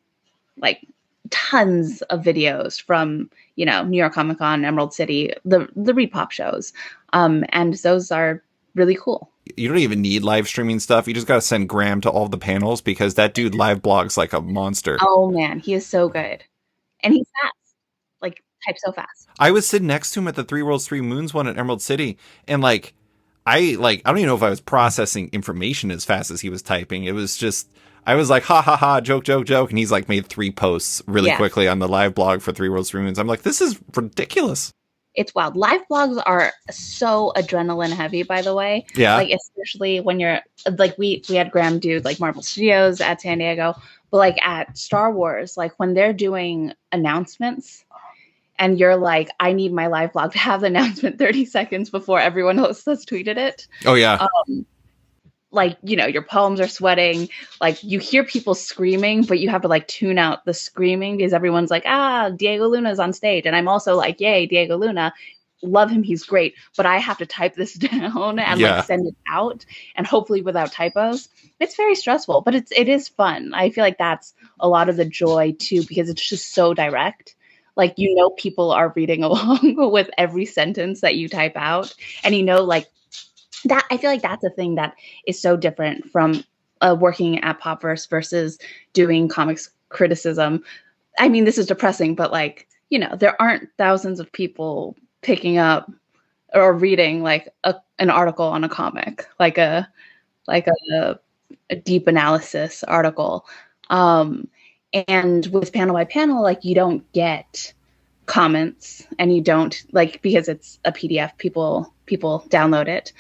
tons of videos from, New York Comic Con, Emerald City, the Repop shows. And those are really cool. You don't even need live streaming stuff. You just got to send Graham to all the panels, because that dude live blogs like a monster. Oh man, he is so good. And he's fast. Type so fast. I was sitting next to him at the 3 Worlds 3 Moons one at Emerald City, and I don't even know if I was processing information as fast as he was typing. It was just, I was like, ha ha ha, joke, joke, joke. And he's made 3 posts really quickly on the live blog for 3 Worlds 3 Moons. I'm like, this is ridiculous. It's wild. Live blogs are so adrenaline heavy, by the way. Yeah. Especially when you're we had Graham do Marvel Studios at San Diego, but at Star Wars, when they're doing announcements, and you're I need my live blog to have the announcement 30 seconds before everyone else has tweeted it. Oh, yeah. Your palms are sweating. You hear people screaming, but you have to tune out the screaming, because everyone's Diego Luna's on stage. And I'm also yay, Diego Luna. Love him. He's great. But I have to type this down and send it out, and hopefully without typos. It's very stressful, but it is fun. I feel that's a lot of the joy too, because it's just so direct. People are reading along with every sentence that you type out. And that, I feel that's a thing that is so different from working at Popverse versus doing comics criticism. I mean, this is depressing, but there aren't thousands of people picking up or reading an article on a comic, a deep analysis article. And with panel by panel, you don't get comments, and you don't because it's a PDF, people download it.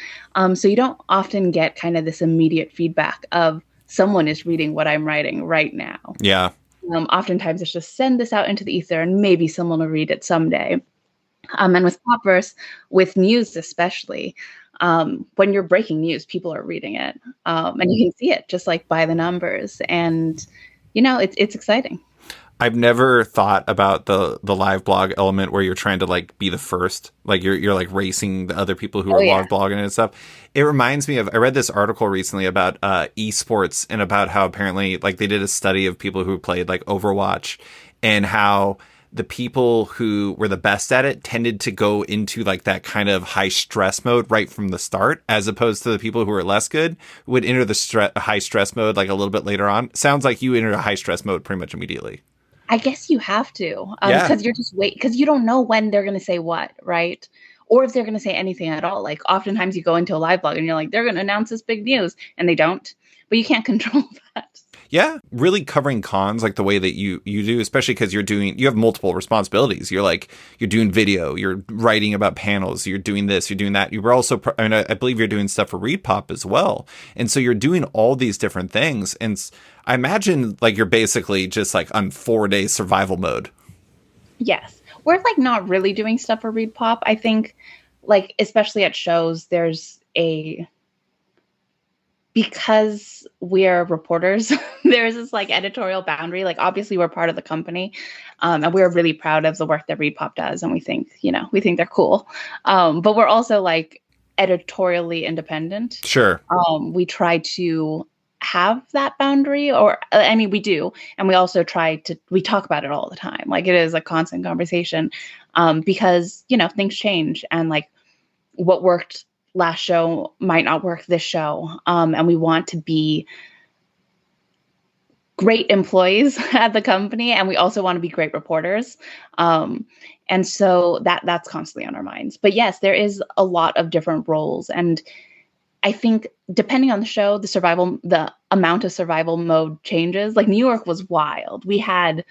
So you don't often get kind of this immediate feedback of someone is reading what I'm writing right now. Yeah. Oftentimes it's just send this out into the ether and maybe someone will read it someday. And with Popverse, with news especially, when you're breaking news, people are reading it. And you can see it just by the numbers. And it's exciting. I've never thought about the live blog element where you're trying to be the first, you're racing the other people who are live blogging and stuff. It reminds me of, I read this article recently about esports, and about how apparently they did a study of people who played Overwatch, and how the people who were the best at it tended to go into that kind of high stress mode right from the start, as opposed to the people who were less good would enter the high stress mode a little bit later on. Sounds like you entered a high stress mode pretty much immediately. I guess you have to, Yeah. because you're just because you don't know when they're going to say what, right? Or if they're going to say anything at all. Like oftentimes you go into a live blog and you're like, they're going to announce this big news, and they don't. But you can't control that. Yeah, really covering cons like the way that you do, especially because you have multiple responsibilities. You're doing video, you're writing about panels, you're doing this, you're doing that. You were also, I believe you're doing stuff for ReadPop as well, and so you're doing all these different things. And I imagine like you're basically just like on 4 day survival mode. Yes, we're like not really doing stuff for Read Pop. I think, like especially at shows, there's a because we're reporters, there's this like editorial boundary. Like obviously we're part of the company, and we're really proud of the work that Read Pop does, and we think they're cool. But we're also like editorially independent. Sure. We try to have that boundary, or I mean we do, and we also we talk about it all the time. Like it is a constant conversation, because things change, and like what worked last show might not work this show, and we want to be great employees at the company, and we also want to be great reporters, and so that's constantly on our minds. But yes, there is a lot of different roles, and I think depending on the show, the amount of survival mode changes. Like New York was wild. We had,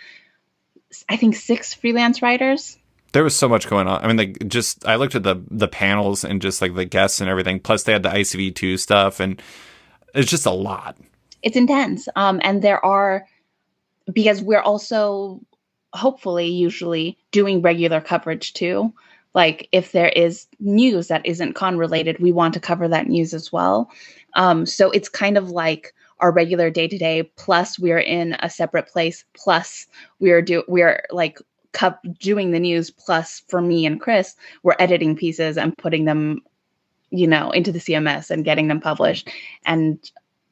I think, 6 freelance writers. There was so much going on. I mean, I looked at the panels and just like the guests and everything. Plus, they had the ICV2 stuff, and it's just a lot. It's intense. And because we're also hopefully usually doing regular coverage too. Like if there is news that isn't con related, we want to cover that news as well. So it's kind of like our regular day to day. Plus, we're in a separate place. Plus, we're like doing the news. Plus, for me and Chris, we're editing pieces and putting them, into the CMS and getting them published. And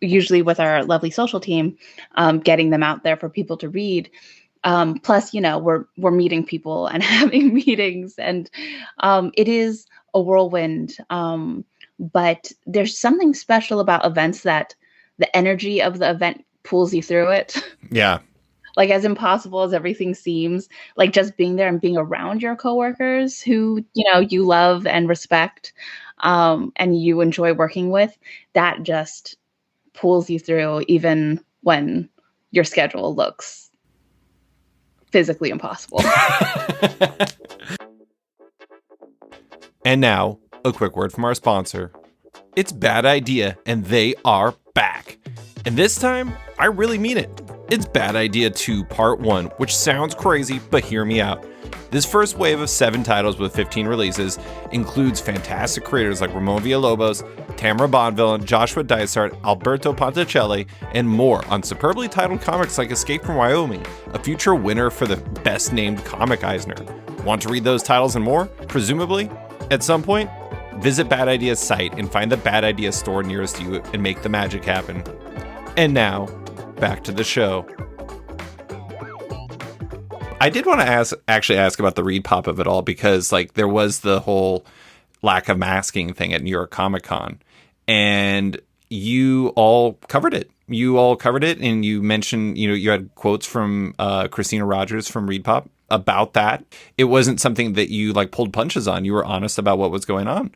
usually with our lovely social team, getting them out there for people to read. Plus, we're meeting people and having meetings, and it is a whirlwind. But there's something special about events that the energy of the event pulls you through it. Yeah. Like as impossible as everything seems, like just being there and being around your coworkers who, you love and respect, and you enjoy working with, that just pulls you through even when your schedule looks physically impossible. And now, a quick word from our sponsor. It's Bad Idea, and they are back. And this time, I really mean it. It's Bad Idea 2 Part 1, which sounds crazy, but hear me out. This first wave of 7 titles with 15 releases includes fantastic creators like Ramon Villalobos, Tamara Bonvillain, Joshua Dysart, Alberto Ponticelli, and more on superbly titled comics like Escape from Wyoming, a future winner for the best named comic Eisner. Want to read those titles and more? Presumably, at some point, visit Bad Idea's site and find the Bad Idea store nearest you and make the magic happen. And now, back to the show. I did want to ask about the Read Pop of it all, because like there was the whole lack of masking thing at New York Comic Con, and you all covered it. And you mentioned, you had quotes from Christina Rogers from Read Pop about that. It wasn't something that you like pulled punches on. You were honest about what was going on.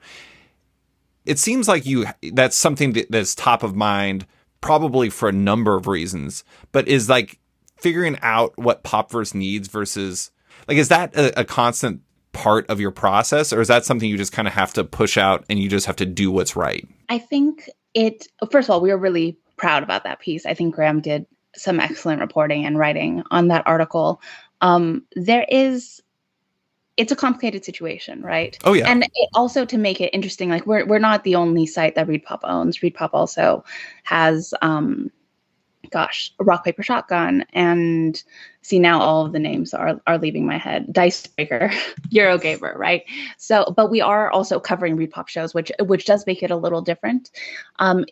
It seems like that's something that's top of mind, probably for a number of reasons, but is like figuring out what Popverse needs versus like, is that a constant part of your process, or is that something you just kind of have to push out and you just have to do what's right? I think first of all, we were really proud about that piece. I think Graham did some excellent reporting and writing on that article. It's a complicated situation, right? Oh yeah. And also to make it interesting, like we're not the only site that Read Pop owns. Read Pop also has, Rock Paper Shotgun, and see now all of the names are leaving my head. Dicebreaker, Eurogamer, right? So, but we are also covering Read Pop shows, which does make it a little different.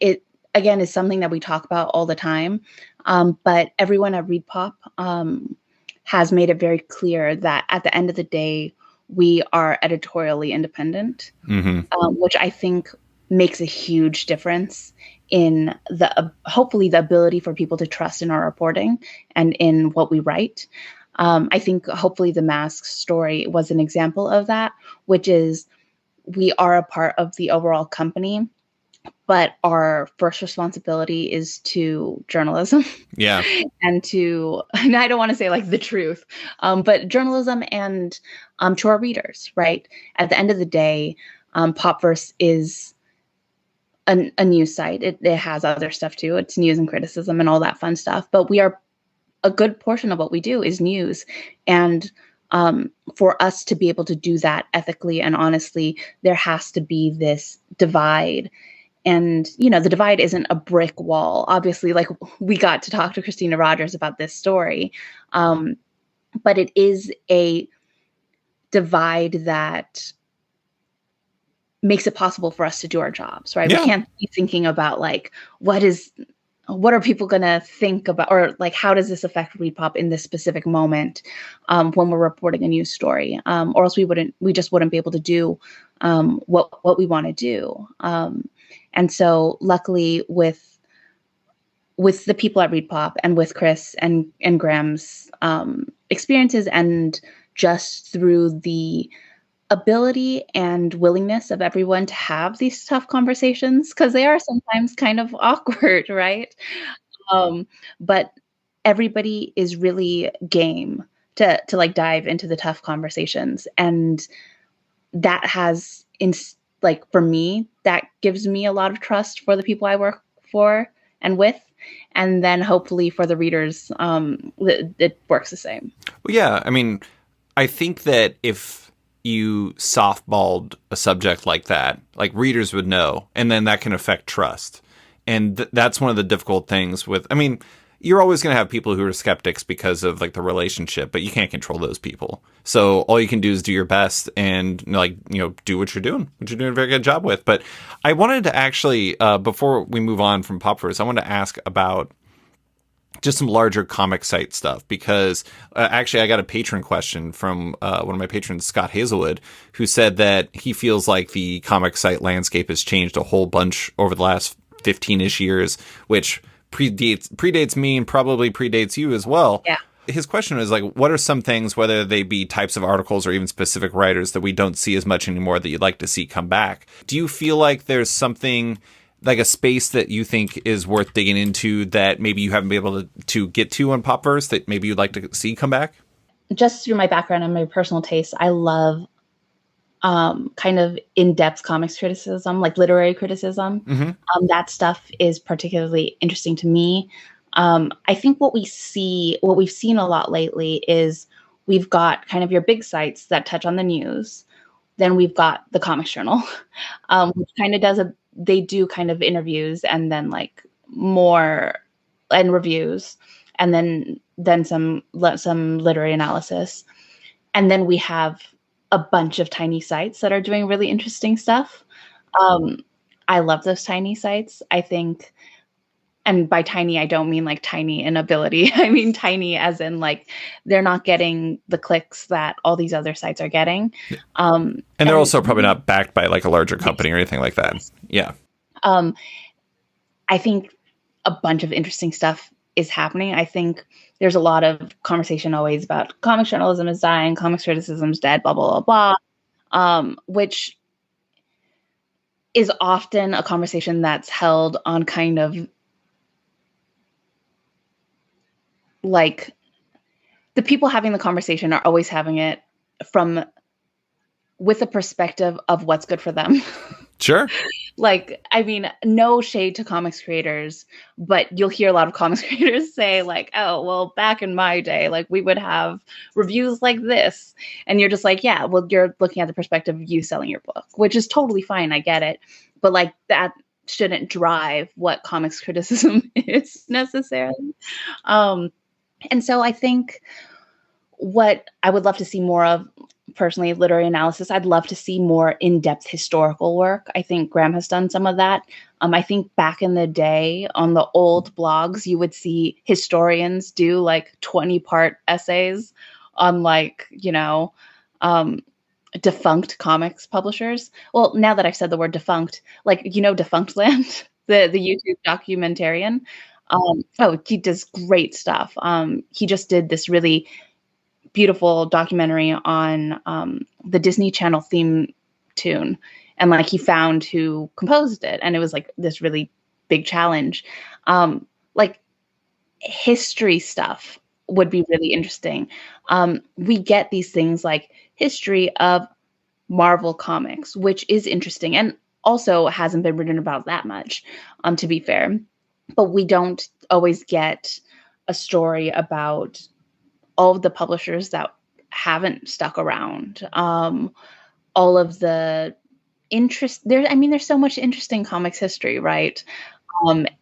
It again is something that we talk about all the time, but everyone at Read Pop has made it very clear that at the end of the day, we are editorially independent, which I think makes a huge difference in hopefully the ability for people to trust in our reporting and in what we write. I think hopefully the Mask story was an example of that, which is we are a part of the overall company, but our first responsibility is to journalism. Yeah. And I don't want to say like the truth, but journalism and to our readers, right? At the end of the day, Popverse is a news site. It has other stuff too. It's news and criticism and all that fun stuff. But a good portion of what we do is news. And for us to be able to do that ethically and honestly, there has to be this divide. And, the divide isn't a brick wall. Obviously, like we got to talk to Christina Rogers about this story. But it is a divide that makes it possible for us to do our jobs, right? Yeah. We can't be thinking about like, what are people going to think about, or like, how does this affect ReadPop in this specific moment when we're reporting a news story? Or else we just wouldn't be able to do what we want to do. And so luckily with the people at ReadPop and with Chris and Graham's experiences, and just through the ability and willingness of everyone to have these tough conversations, because they are sometimes kind of awkward, right? But everybody is really game to like dive into the tough conversations, and that has like for me, that gives me a lot of trust for the people I work for and with. And then hopefully for the readers, it works the same. Well, yeah. I mean, I think that if you softballed a subject like that, like readers would know, and then that can affect trust. And that's one of the difficult things with, I mean, you're always going to have people who are skeptics because of like the relationship, but you can't control those people. So all you can do is do your best and like, do what you're doing a very good job with. But I wanted to actually, before we move on from Popverse, I wanted to ask about just some larger comic site stuff, because actually I got a patron question from one of my patrons, Scott Hazelwood, who said that he feels like the comic site landscape has changed a whole bunch over the last 15-ish years, which predates me and probably predates you as well. Yeah. His question is like, what are some things, whether they be types of articles or even specific writers, that we don't see as much anymore that you'd like to see come back? Do you feel like there's something like a space that you think is worth digging into that maybe you haven't been able to get to on Popverse that maybe you'd like to see come back? Just through my background and my personal taste, I love kind of in-depth comics criticism, like literary criticism. Mm-hmm. That stuff is particularly interesting to me. I think what we've seen a lot lately is we've got kind of your big sites that touch on the news. Then we've got the Comics Journal, which kind of they do kind of interviews and then like more and reviews, and then some literary analysis. And then we have a bunch of tiny sites that are doing really interesting stuff. I love those tiny sites. I think, and by tiny, I don't mean like tiny in ability. I mean tiny as in like they're not getting the clicks that all these other sites are getting. And they're also probably not backed by like a larger company or anything like that. Yeah. I think a bunch of interesting stuff is happening. I think there's a lot of conversation always about comics journalism is dying, comics criticism is dead, blah, blah, blah, blah, which is often a conversation that's held on kind of like the people having the conversation are always having it with a perspective of what's good for them. Sure. Like, I mean, no shade to comics creators, but you'll hear a lot of comics creators say like, oh, well, back in my day, like we would have reviews like this. And you're just like, yeah, well, you're looking at the perspective of you selling your book, which is totally fine. I get it. But like that shouldn't drive what comics criticism is necessarily. And so I think what I would love to see more of, personally, literary analysis. I'd love to see more in-depth historical work. I think Graham has done some of that. I think back in the day on the old blogs, you would see historians do like 20-part essays on like, defunct comics publishers. Well, now that I've said the word defunct, like, Defunctland, the YouTube documentarian. He does great stuff. He just did this really beautiful documentary on the Disney Channel theme tune, and like he found who composed it, and it was like this really big challenge. Like history stuff would be really interesting. We get these things like history of Marvel comics, which is interesting and also hasn't been written about that much, to be fair. But we don't always get a story about all of the publishers that haven't stuck around. All of the interest there. I mean, there's so much interesting comics history, right?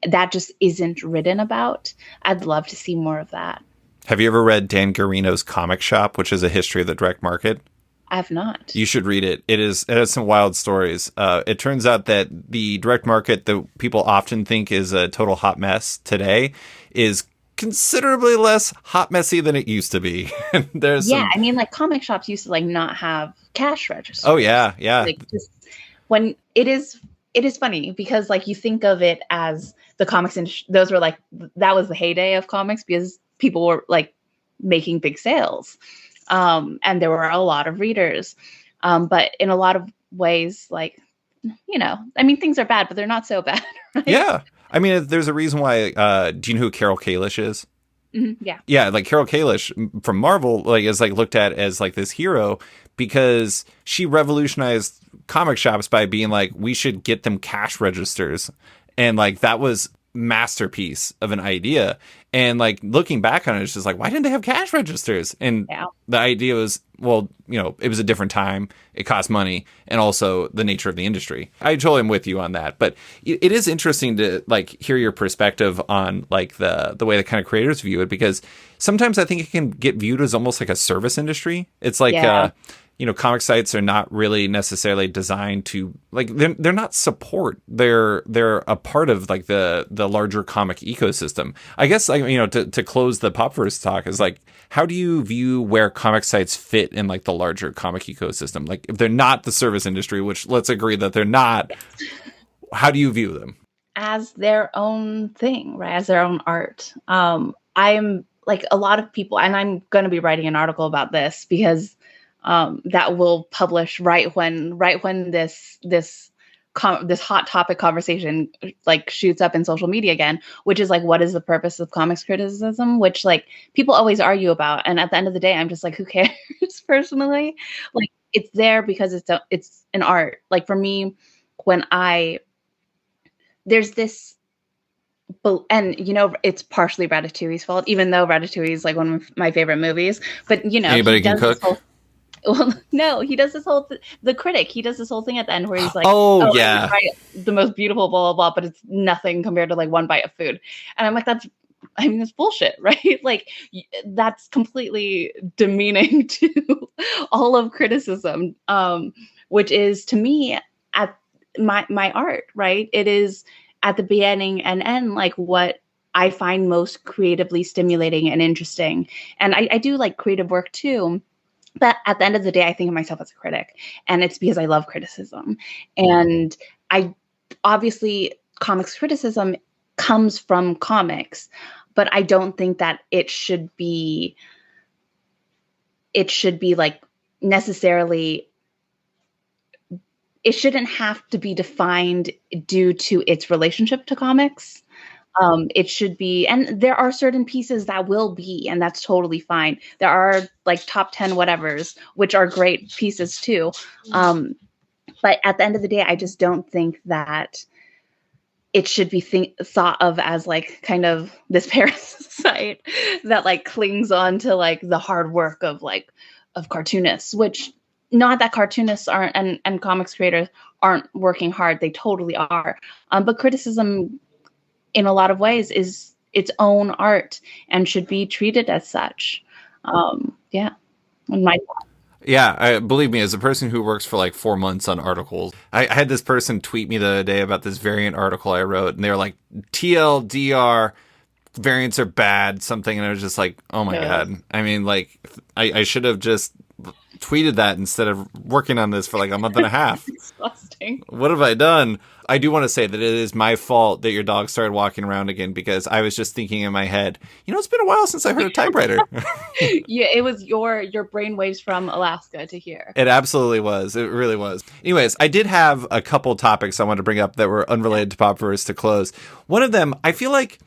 That just isn't written about. I'd love to see more of that. Have you ever read Dan Garino's Comic Shop, which is a history of the direct market? I have not. You should read it. It has some wild stories. It turns out that the direct market that people often think is a total hot mess today is considerably less hot messy than it used to be. I mean, like comic shops used to like not have cash registers. Oh yeah. Like just when it is funny because like you think of it as the comics industry, those were like, that was the heyday of comics because people were like making big sales. And there were a lot of readers. But in a lot of ways, like, I mean, things are bad, but they're not so bad. Right? Yeah. I mean, there's a reason why, do you know who Carol Kalish is? Mm-hmm, yeah. Yeah, like Carol Kalish from Marvel, like is like looked at as like this hero because she revolutionized comic shops by being like, we should get them cash registers. And like that was masterpiece of an idea. And like looking back on it, it's just like, why didn't they have cash registers? And the idea was, well, it was a different time. It cost money, and also the nature of the industry. I totally am with you on that. But it is interesting to like hear your perspective on like the way the kind of creators view it, because sometimes I think it can get viewed as almost like a service industry. It's like comic sites are not really necessarily designed to like they're not support. They're a part of like the larger comic ecosystem. I guess like to close the Popverse talk is like, how do you view where comic sites fit in like the larger comic ecosystem? Like if they're not the service industry, which let's agree that they're not, how do you view them? As their own thing, right? As their own art. I'm like a lot of people, and I'm going to be writing an article about this because that will publish right when this hot topic conversation like shoots up in social media again, which is like, what is the purpose of comics criticism? Which like people always argue about, and at the end of the day, I'm just like, who cares? Personally, like it's there because it's an art. Like for me, there's this. And it's partially Ratatouille's fault, even though Ratatouille is like one of my favorite movies. But anybody can cook. Well, no, he does this whole the critic. He does this whole thing at the end where he's like, "Oh yeah, the most beautiful blah blah blah," but it's nothing compared to like one bite of food. And I'm like, that's bullshit, right? Like that's completely demeaning to all of criticism, which is to me at my art, right? It is at the beginning and end, like what I find most creatively stimulating and interesting. And I do like creative work too. But at the end of the day, I think of myself as a critic, and it's because I love criticism. And obviously comics criticism comes from comics, but I don't think that it should be like necessarily, it shouldn't have to be defined due to its relationship to comics. It should be, and there are certain pieces that will be, and that's totally fine. There are like top 10 whatevers, which are great pieces too. But at the end of the day, I just don't think that it should be thought of as like kind of this parasite that like clings on to like the hard work of cartoonists, which not that cartoonists aren't and comics creators aren't working hard. They totally are. But criticism in a lot of ways is its own art and should be treated as such. Yeah. Believe me, as a person who works for like 4 months on articles, I had this person tweet me the other day about this variant article I wrote, and they were like, TLDR, variants are bad, something. And I was just like, oh my God. I mean, like, I should have just tweeted that instead of working on this for like a month and a half. Exhausting. What have I done? I do want to say that it is my fault that your dog started walking around again, because I was just thinking in my head, it's been a while since I heard a typewriter. Yeah, it was your brainwaves from Alaska to hear. It absolutely was. It really was. Anyways, I did have a couple topics I wanted to bring up that were unrelated to Popverse to close. One of them, I feel like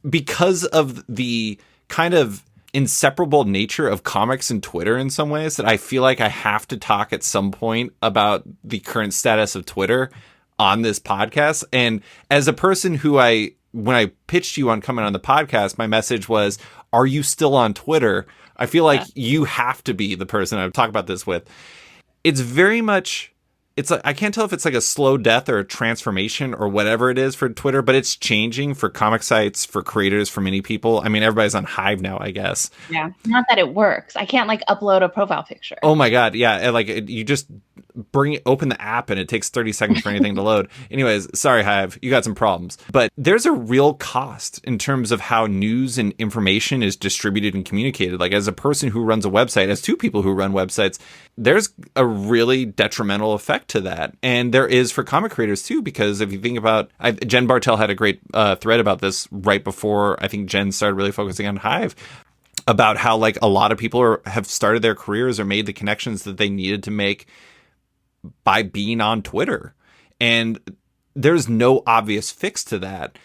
because of the kind of inseparable nature of comics and Twitter in some ways, that I feel like I have to talk at some point about the current status of Twitter on this podcast. And as a person who when I pitched you on coming on the podcast, my message was, are you still on Twitter? I feel like you have to be the person I talk about this with. It's very much, it's like, I can't tell if it's like a slow death or a transformation or whatever it is for Twitter, but it's changing for comic sites, for creators, for many people. I mean, everybody's on Hive now, I guess. Yeah. Not that it works. I can't upload a profile picture. Oh my God. Yeah. You just open the app and it takes 30 seconds for anything to load. Anyways, sorry, Hive, you got some problems. But there's a real cost in terms of how news and information is distributed and communicated. Like, as a person who runs a website, as two people who run websites, there's a really detrimental effect to that. And there is for comic creators too, because if you think about, Jen Bartel had a great thread about this right before I think Jen started really focusing on Hive, about how a lot of people have started their careers or made the connections that they needed to make by being on Twitter. And there's no obvious fix to that.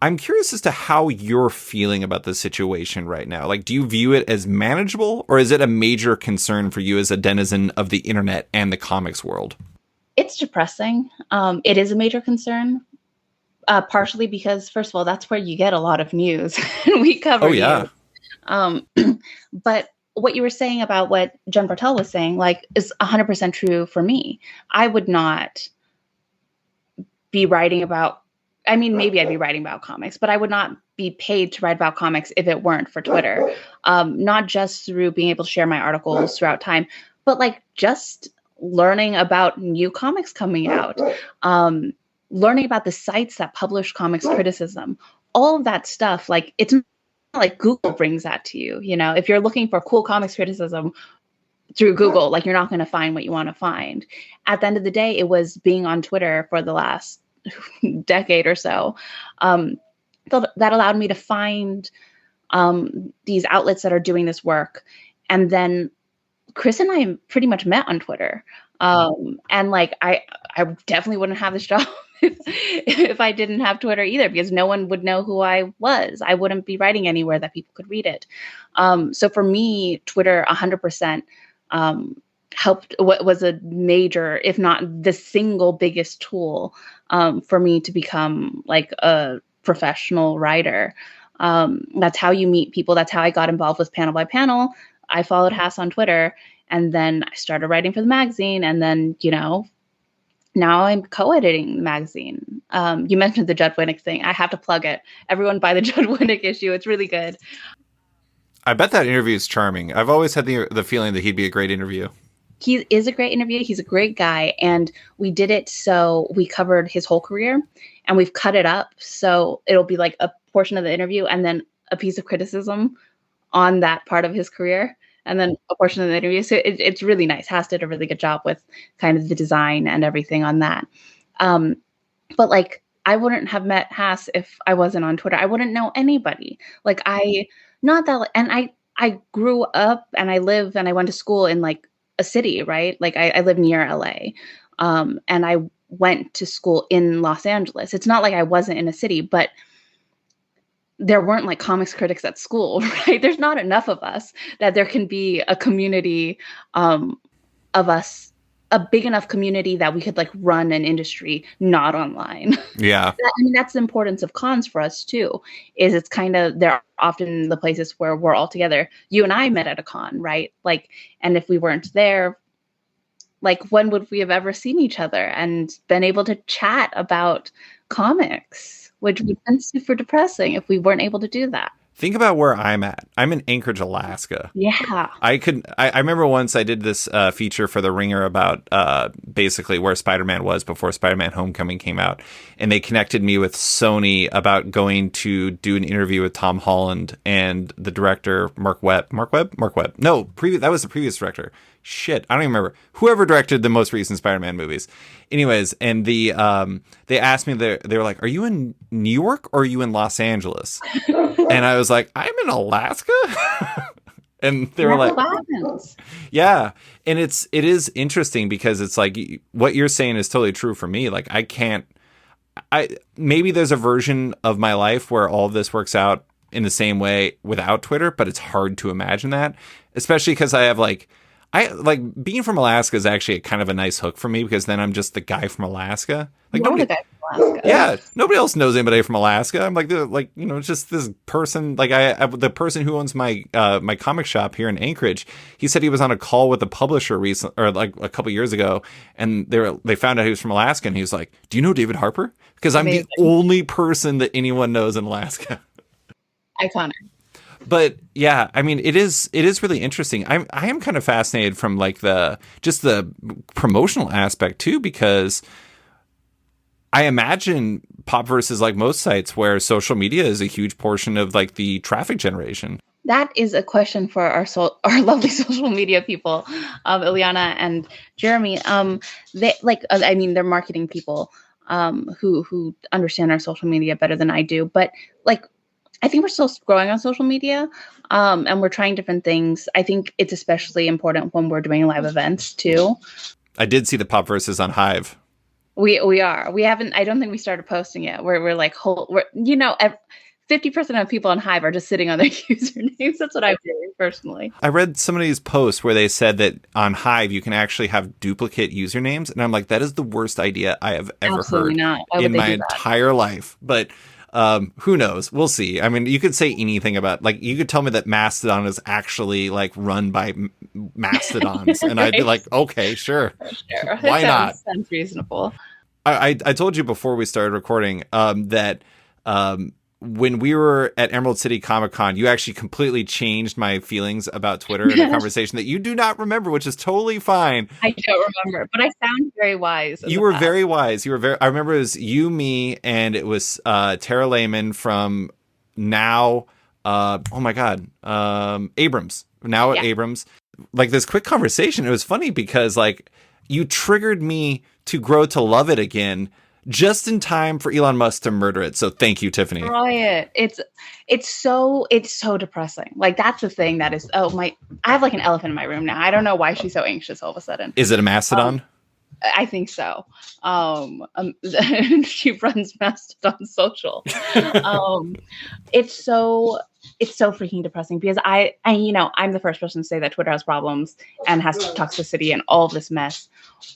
I'm curious as to how you're feeling about the situation right now. Do you view it as manageable, or is it a major concern for you as a denizen of the internet and the comics world? It's depressing. It is a major concern, partially because, first of all, that's where you get a lot of news. We cover news. But what you were saying about what Jen Bartel was saying, is 100% true for me. I would not be writing about, maybe I'd be writing about comics, but I would not be paid to write about comics if it weren't for Twitter. Not just through being able to share my articles throughout time, but just learning about new comics coming out, learning about the sites that publish comics criticism, all of that stuff. It's Google brings that to you. If you're looking for cool comics criticism through Google, you're not going to find what you want to find. At the end of the day, it was being on Twitter for the last decade or so that allowed me to find these outlets that are doing this work. And then Chris and I pretty much met on Twitter. And I definitely wouldn't have this job if I didn't have Twitter either, because no one would know who I was. I wouldn't be writing anywhere that people could read it. So for me, Twitter 100% helped. What was a major, if not the single biggest tool for me to become a professional writer. That's how you meet people. That's how I got involved with Panel by Panel. I followed Hass on Twitter, and then I started writing for the magazine, and then now I'm co-editing the magazine. You mentioned the Judd Winnick thing. I have to plug it. Everyone buy the Judd Winnick issue. It's really good. I bet that interview is charming. I've always had the feeling that he'd be a great interview. He is a great interview. He's a great guy. And we did it so we covered his whole career, and we've cut it up. So it'll be a portion of the interview and then a piece of criticism on that part of his career, and then a portion of the interview. So it's really nice. Hass did a really good job with kind of the design and everything on that. But I wouldn't have met Hass if I wasn't on Twitter. I wouldn't know anybody. I grew up and I live and I went to school in a city, right? I live near LA. And I went to school in Los Angeles. It's not like I wasn't in a city, but there weren't comics critics at school, right? There's not enough of us that there can be a community of us, a big enough community that we could run an industry not online. Yeah. That's the importance of cons for us too, is it's kind of, they're often the places where we're all together. You and I met at a con, right? And if we weren't there, when would we have ever seen each other and been able to chat about comics? Which would have been super depressing if we weren't able to do that. Think about where I'm at. I'm in Anchorage, Alaska. Yeah. I remember once I did this feature for The Ringer about basically where Spider-Man was before Spider-Man Homecoming came out. And they connected me with Sony about going to do an interview with Tom Holland and the director, Mark Webb. Mark Webb? Mark Webb. No, that was the previous director. Shit, I don't even remember. Whoever directed the most recent Spider-Man movies. Anyways, and they asked me, they were like, are you in New York or are you in Los Angeles? And I was like, I'm in Alaska? And they were like, yeah. And it is interesting because it's like what you're saying is totally true for me. Like maybe there's a version of my life where all of this works out in the same way without Twitter, but it's hard to imagine that, especially because I being from Alaska is actually kind of a nice hook for me because then I'm just the guy from Alaska. Like the guy from Alaska. Yeah, nobody else knows anybody from Alaska. I'm like it's just this person. Like the person who owns my my comic shop here in Anchorage. He said he was on a call with a publisher like a couple years ago, and they found out he was from Alaska, and he was like, "Do you know David Harper?" Because I'm the only person that anyone knows in Alaska. Iconic. But yeah, I mean, it is really interesting. I am kind of fascinated from like the promotional aspect too, because I imagine Popverse is like most sites where social media is a huge portion of like the traffic generation. That is a question for our lovely social media people, Ileana and Jeremy. They're marketing people who understand our social media better than I do, but like. I think we're still growing on social media, and we're trying different things. I think it's especially important when we're doing live events too. I did see the Popverse is on Hive. We are. We haven't. I don't think we started posting it. We're like 50% of people on Hive are just sitting on their usernames. That's what I'm doing personally. I read some of these posts where they said that on Hive you can actually have duplicate usernames, and I'm like, that is the worst idea I have ever heard in my entire life. But. Who knows? We'll see. I mean, you could say anything about, like, you could tell me that Mastodon is actually like run by mastodons, and I'd be like, okay, sure. Why not? Sounds reasonable. I told you before we started recording that when we were at Emerald City Comic Con, you actually completely changed my feelings about Twitter in a conversation that you do not remember, which is totally fine. I don't remember, but I sound very wise. You were very wise. I remember it was you, me, and it was Tara Lehman from Now. Oh my God, Abrams. Now at Abrams. Like this quick conversation. It was funny because like you triggered me to grow to love it again. Just in time for Elon Musk to murder it. So thank you, Tiffany. Right. It's so depressing. Like that's the thing that is, I have like an elephant in my room now. I don't know why she's so anxious all of a sudden. Is it a mastodon? I think so. She runs Mastodon Social. It's so freaking depressing because I'm the first person to say that Twitter has problems and has toxicity and all of this mess,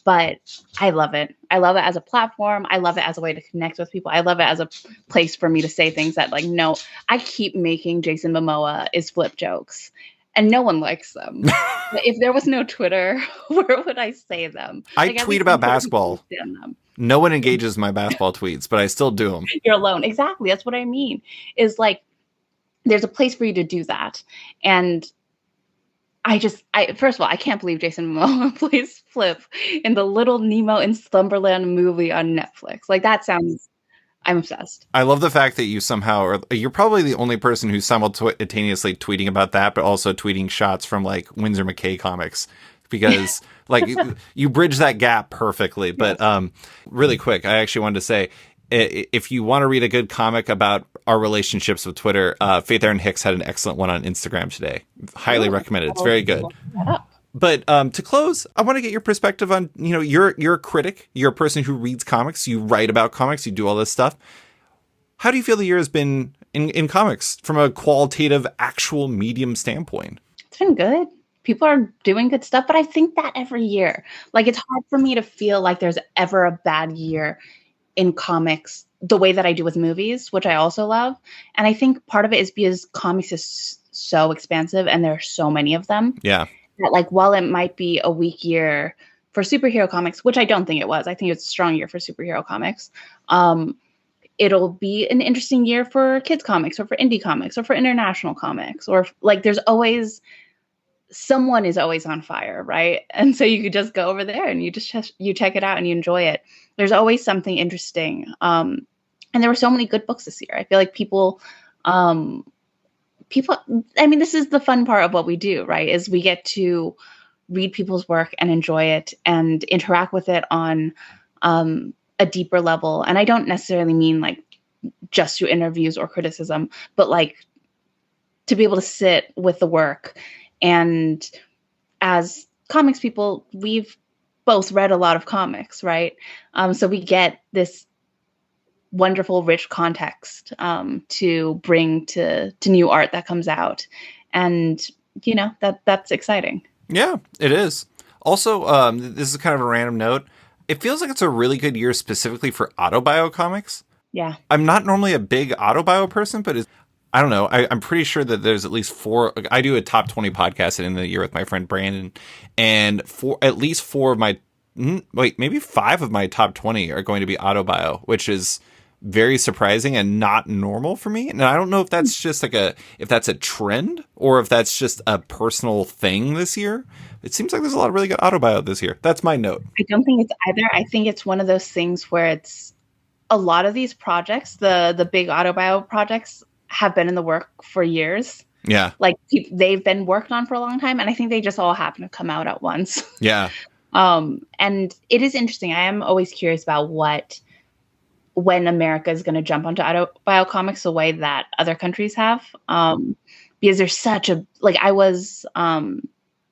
but I love it. I love it as a platform. I love it as a way to connect with people. I love it as a place for me to say things that like, no, I keep making Jason Momoa is flip jokes. And no one likes them. If there was no Twitter, where would I say them? I tweet about basketball. No one engages my basketball tweets, but I still do them. You're alone. Exactly. That's what I mean. Is like, there's a place for you to do that. And first of all, I can't believe Jason Momoa plays Flip in the Little Nemo in Slumberland movie on Netflix. Like that sounds... I'm obsessed. I love the fact that you're probably the only person who's simultaneously tweeting about that, but also tweeting shots from like Winsor McKay comics because like you bridge that gap perfectly. But really quick, I actually wanted to say, if you want to read a good comic about our relationships with Twitter, Faith Erin Hicks had an excellent one on Instagram today. Highly recommended. It's very good. But to close, I want to get your perspective on, you're a critic, you're a person who reads comics, you write about comics, you do all this stuff. How do you feel the year has been in comics from a qualitative, actual medium standpoint? It's been good. People are doing good stuff, but I think that every year, like it's hard for me to feel like there's ever a bad year in comics the way that I do with movies, which I also love. And I think part of it is because comics is so expansive and there are so many of them. Yeah. That like while it might be a weak year for superhero comics, which I don't think it was, I think it's a strong year for superhero comics. it'll be an interesting year for kids comics or for indie comics or for international comics, or like there's always someone is always on fire, right? And so you could just go over there and you check it out and you enjoy it. There's always something interesting. And there were so many good books this year. I feel like people, I mean, this is the fun part of what we do, right? Is we get to read people's work and enjoy it and interact with it on a deeper level. And I don't necessarily mean like just through interviews or criticism, but like to be able to sit with the work. And as comics people, we've both read a lot of comics, right? So we get this wonderful, rich context to bring to new art that comes out. And, you know, that's exciting. Yeah, it is. Also, this is kind of a random note. It feels like it's a really good year specifically for autobio comics. Yeah. I'm not normally a big autobio person, but I don't know. I'm pretty sure that there's at least 4. I do a top 20 podcast at the end of the year with my friend Brandon, and at least 4 of my, maybe 5 of my top 20 are going to be autobio, which is very surprising and not normal for me. And I don't know if that's just like if that's a trend or if that's just a personal thing this year. It seems like there's a lot of really good autobio this year. That's my note. I don't think it's either. I think it's one of those things where it's a lot of these projects, the big autobio projects, have been in the work for years. Yeah. Like they've been worked on for a long time. And I think they just all happen to come out at once. Yeah. And it is interesting. I am always curious about when America is going to jump onto autobio comics the way that other countries have. Because there's such a, like, I was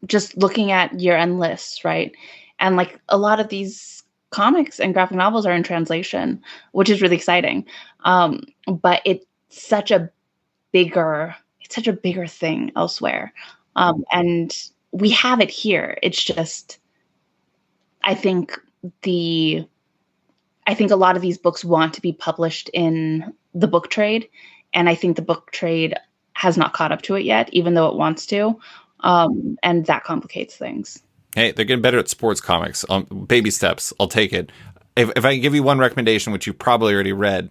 just looking at year-end lists, right? And like a lot of these comics and graphic novels are in translation, which is really exciting. But it's such a bigger thing elsewhere. And we have it here. It's just, I think a lot of these books want to be published in the book trade. And I think the book trade has not caught up to it yet, even though it wants to. And that complicates things. Hey, they're getting better at sports comics. Baby steps. I'll take it. If I give you one recommendation, which you probably already read,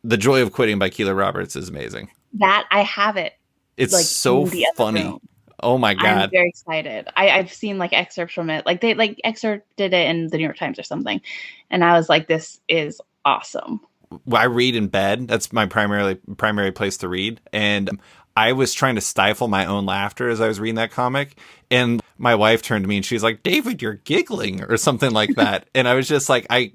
The Joy of Quitting by Keeler Roberts is amazing. That I have it. It's like so funny. Oh my God. I'm very excited. I've seen like excerpts from it. Like they like excerpted it in the New York Times or something. And I was like, this is awesome. I read in bed. That's my primary place to read. And I was trying to stifle my own laughter as I was reading that comic. And my wife turned to me and she's like, David, you're giggling or something like that. And I was just like, I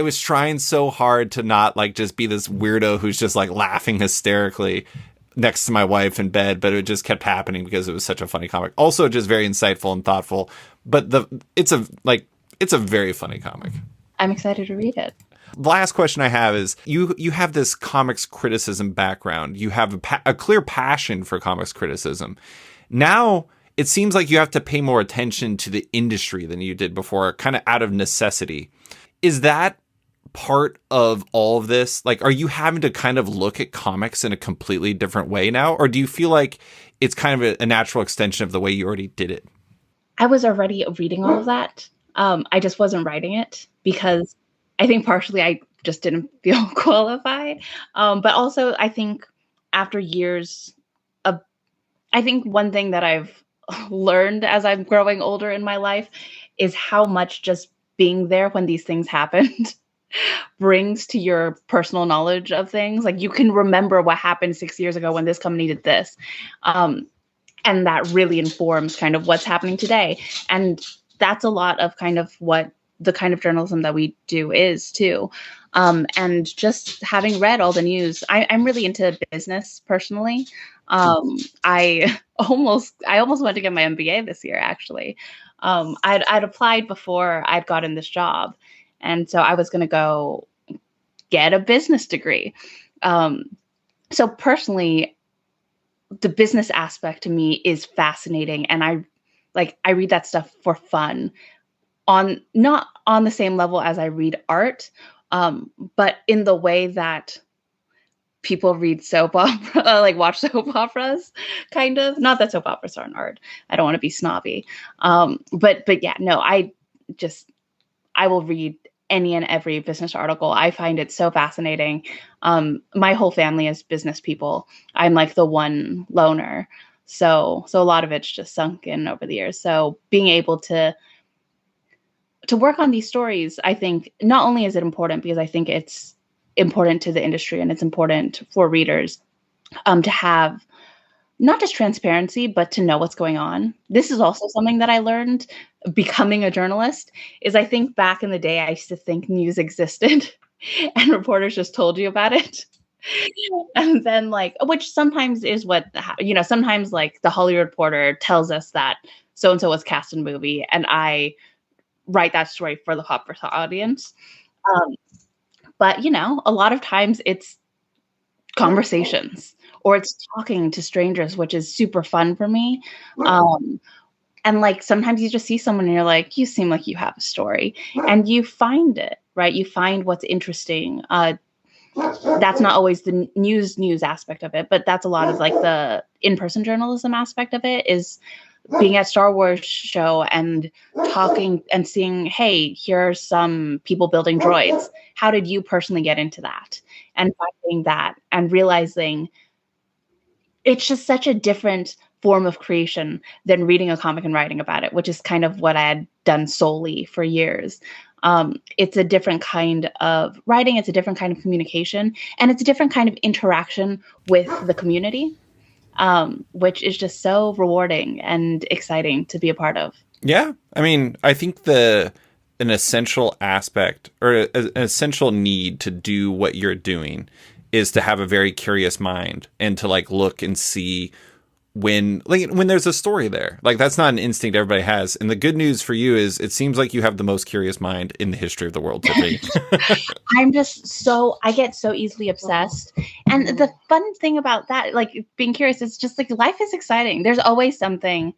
was trying so hard to not like just be this weirdo who's just like laughing hysterically next to my wife in bed, but it just kept happening because it was such a funny comic. Also just very insightful and thoughtful, but it's a very funny comic. I'm excited to read it. The last question I have is you have this comics criticism background. You have a clear passion for comics criticism. Now it seems like you have to pay more attention to the industry than you did before, kind of out of necessity. Is that part of all of this? Like, are you having to kind of look at comics in a completely different way now? Or do you feel like it's kind of a natural extension of the way you already did it? I was already reading all of that. I just wasn't writing it because I think partially I just didn't feel qualified. But also I think after years of, I think one thing that I've learned as I'm growing older in my life is how much just being there when these things happened brings to your personal knowledge of things. Like you can remember what happened 6 years ago when this company did this. And that really informs kind of what's happening today. And that's a lot of kind of what the kind of journalism that we do is too. And just having read all the news, I'm really into business personally. I almost went to get my MBA this year, actually. I'd applied before I'd gotten this job. And so I was going to go get a business degree. So personally, the business aspect to me is fascinating. And I read that stuff for fun, not on the same level as I read art, but in the way that people read soap opera, like watch soap operas, kind of. Not that soap operas aren't art. I don't want to be snobby. But yeah, no, I will read any and every business article. I find it so fascinating. My whole family is business people. I'm like the one loner. So a lot of it's just sunk in over the years. So being able to work on these stories, I think not only is it important because I think it's important to the industry and it's important for readers to have not just transparency, but to know what's going on. This is also something that I learned becoming a journalist is I think back in the day, I used to think news existed and reporters just told you about it. And then like, which sometimes is what, sometimes like the Hollywood Reporter tells us that so-and-so was cast in a movie and I write that story for the pop verse audience. But, a lot of times it's conversations or it's talking to strangers, which is super fun for me. And like, sometimes you just see someone and you're like, you seem like you have a story and you find it, right? You find what's interesting. That's not always the news aspect of it, but that's a lot of like the in-person journalism aspect of it is being at Star Wars show and talking and seeing, hey, here are some people building droids. How did you personally get into that? And finding that and realizing it's just such a different form of creation than reading a comic and writing about it, which is kind of what I had done solely for years. It's a different kind of writing. It's a different kind of communication, and it's a different kind of interaction with the community. Which is just so rewarding and exciting to be a part of. Yeah. I mean, I think an essential aspect or an essential need to do what you're doing is to have a very curious mind and to like look and see when there's a story there. Like that's not an instinct everybody has. And the good news for you is it seems like you have the most curious mind in the history of the world, Tiffany. I get so easily obsessed. And the fun thing about that, like being curious, is just like life is exciting. There's always something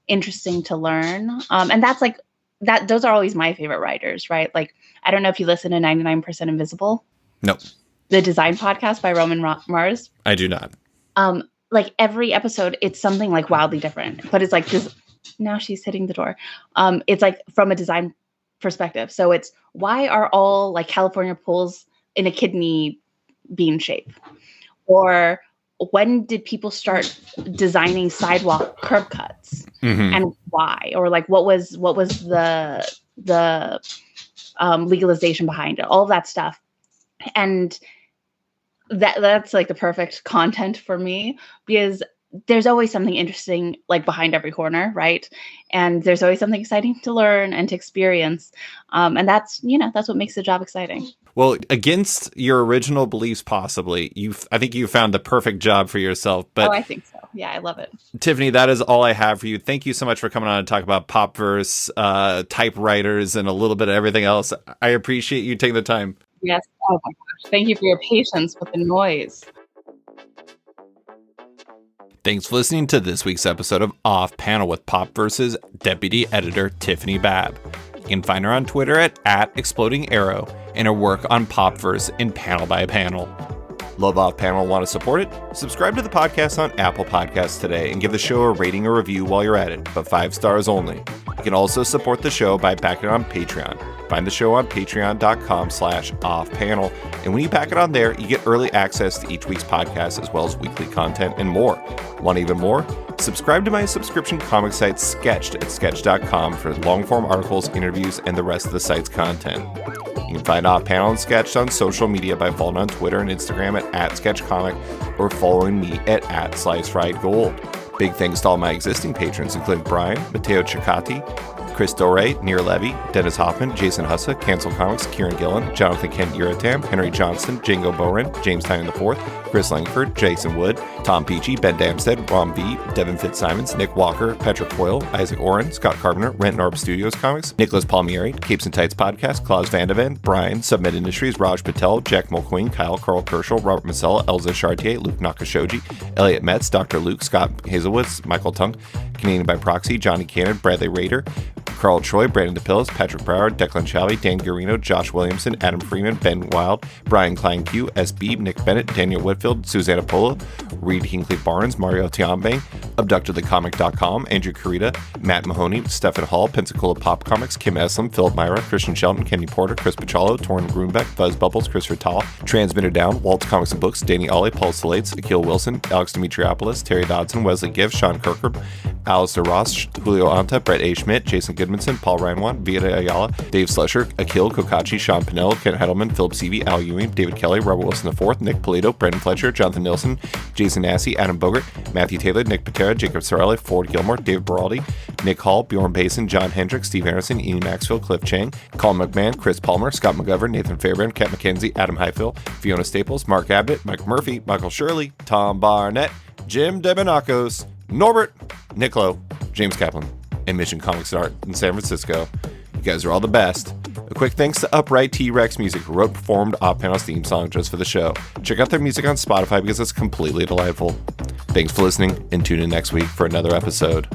interesting to learn. And that's like that. Those are always my favorite writers, right? Like, I don't know if you listen to 99% Invisible. Nope. The design podcast by Roman Mars. I do not. Like every episode, it's something like wildly different, but it's like just now she's hitting the door. It's like from a design perspective. So it's why are all like California pools in a kidney bean shape? Or when did people start designing sidewalk curb cuts and why? Or like what was the legalization behind it? All of that stuff. And that's like the perfect content for me because there's always something interesting like behind every corner, right? And there's always something exciting to learn and to experience. And that's what makes the job exciting. Well, against your original beliefs, possibly, I think you found the perfect job for yourself. But I think so. Yeah, I love it. Tiffany, that is all I have for you. Thank you so much for coming on and talk about Popverse, typewriters, and a little bit of everything else. I appreciate you taking the time. Yes. Oh my gosh. Thank you for your patience with the noise. Thanks for listening to this week's episode of Off Panel with Popverse's deputy editor, Tiffany Babb. You can find her on Twitter at Exploding Arrow and her work on Popverse in Panel by Panel. Love Off Panel and want to support it? Subscribe to the podcast on Apple Podcasts today and give the show a rating or review while you're at it, but 5 stars only. You can also support the show by backing it on Patreon. Find the show on patreon.com/offpanel. And when you back it on there, you get early access to each week's podcast as well as weekly content and more. Want even more? Subscribe to my subscription comic site Sketched at sketch.com for long-form articles, interviews, and the rest of the site's content. You can find Off Panel and Sketched on social media by following on Twitter and Instagram at @sketchcomic or following me at @slicefriedgold. Big thanks to all my existing patrons, including Brian, Matteo Ciccati, Chris Dore, Nir Levy, Dennis Hoffman, Jason Hussa, Cancel Comics, Kieran Gillen, Jonathan Kent Uratam, Henry Johnston, Django Boren, James Tynan IV, Chris Langford, Jason Wood, Tom Peachy, Ben Damstead, Ron B, Devin Fitzsimons, Nick Walker, Patrick Coyle, Isaac Oren, Scott Carpenter, Rent Norb Studios Comics, Nicholas Palmieri, Capes and Tights Podcast, Klaus Vandeven, Brian, Submit Industries, Raj Patel, Jack Mulqueen, Kyle Carl Kerschel, Robert Masella, Elza Chartier, Luke Nakashoji, Elliot Metz, Dr. Luke, Scott Hazelwoods, Michael Tunk, Canadian by Proxy, Johnny Cannon, Bradley Rader, Carl Troy, Brandon DePillis, Patrick Brower, Declan Shalvey, Dan Garino, Josh Williamson, Adam Freeman, Ben Wild, Brian Klein Q, S. Beebe, Nick Bennett, Daniel Whitfield, Susanna Polo, Reed Hinkley Barnes, Mario Tiambe, AbductedTheComic.com, Andrew Carita, Matt Mahoney, Stephen Hall, Pensacola Pop Comics, Kim Eslam, Philip Myra, Christian Shelton, Kenny Porter, Chris Pachalo, Torrin Grunbeck, Buzz Bubbles, Christopher Tall, Transmitter Down, Walt's Comics and Books, Danny Ollie, Paul Salates, Akil Wilson, Alex Dimitriopoulos, Terry Dodson, Wesley Gibbs, Sean Kirkham, Alistair Ross, Julio Anta, Brett A. Schmidt, Jason Goodmanson, Paul Reinwan, Vita Ayala, Dave Slusher, Akil Kokachi, Sean Pinnell, Kent Hedelman, Philip Seavey, Al Ewing, David Kelly, Robert Wilson IV, Nick Polito, Brendan Fletcher, Jonathan Nilsson, Jason Massey, Adam Bogert, Matthew Taylor, Nick Patera, Jacob Sorelli, Ford Gilmore, David Baraldi, Nick Hall, Bjorn Payson, John Hendricks, Steve Anderson, Ian Maxfield, Cliff Chang, Colin McMahon, Chris Palmer, Scott McGovern, Nathan Fairbairn, Kat McKenzie, Adam Highfill, Fiona Staples, Mark Abbott, Mike Murphy, Michael Shirley, Tom Barnett, Jim Debonacos, Norbert, Nick Lowe, James Kaplan, and Mission Comics and Art in San Francisco. You guys are all the best. A quick thanks to Upright T-Rex Music, who wrote and performed Op Panel's theme song just for the show. Check out their music on Spotify because it's completely delightful. Thanks for listening, and tune in next week for another episode.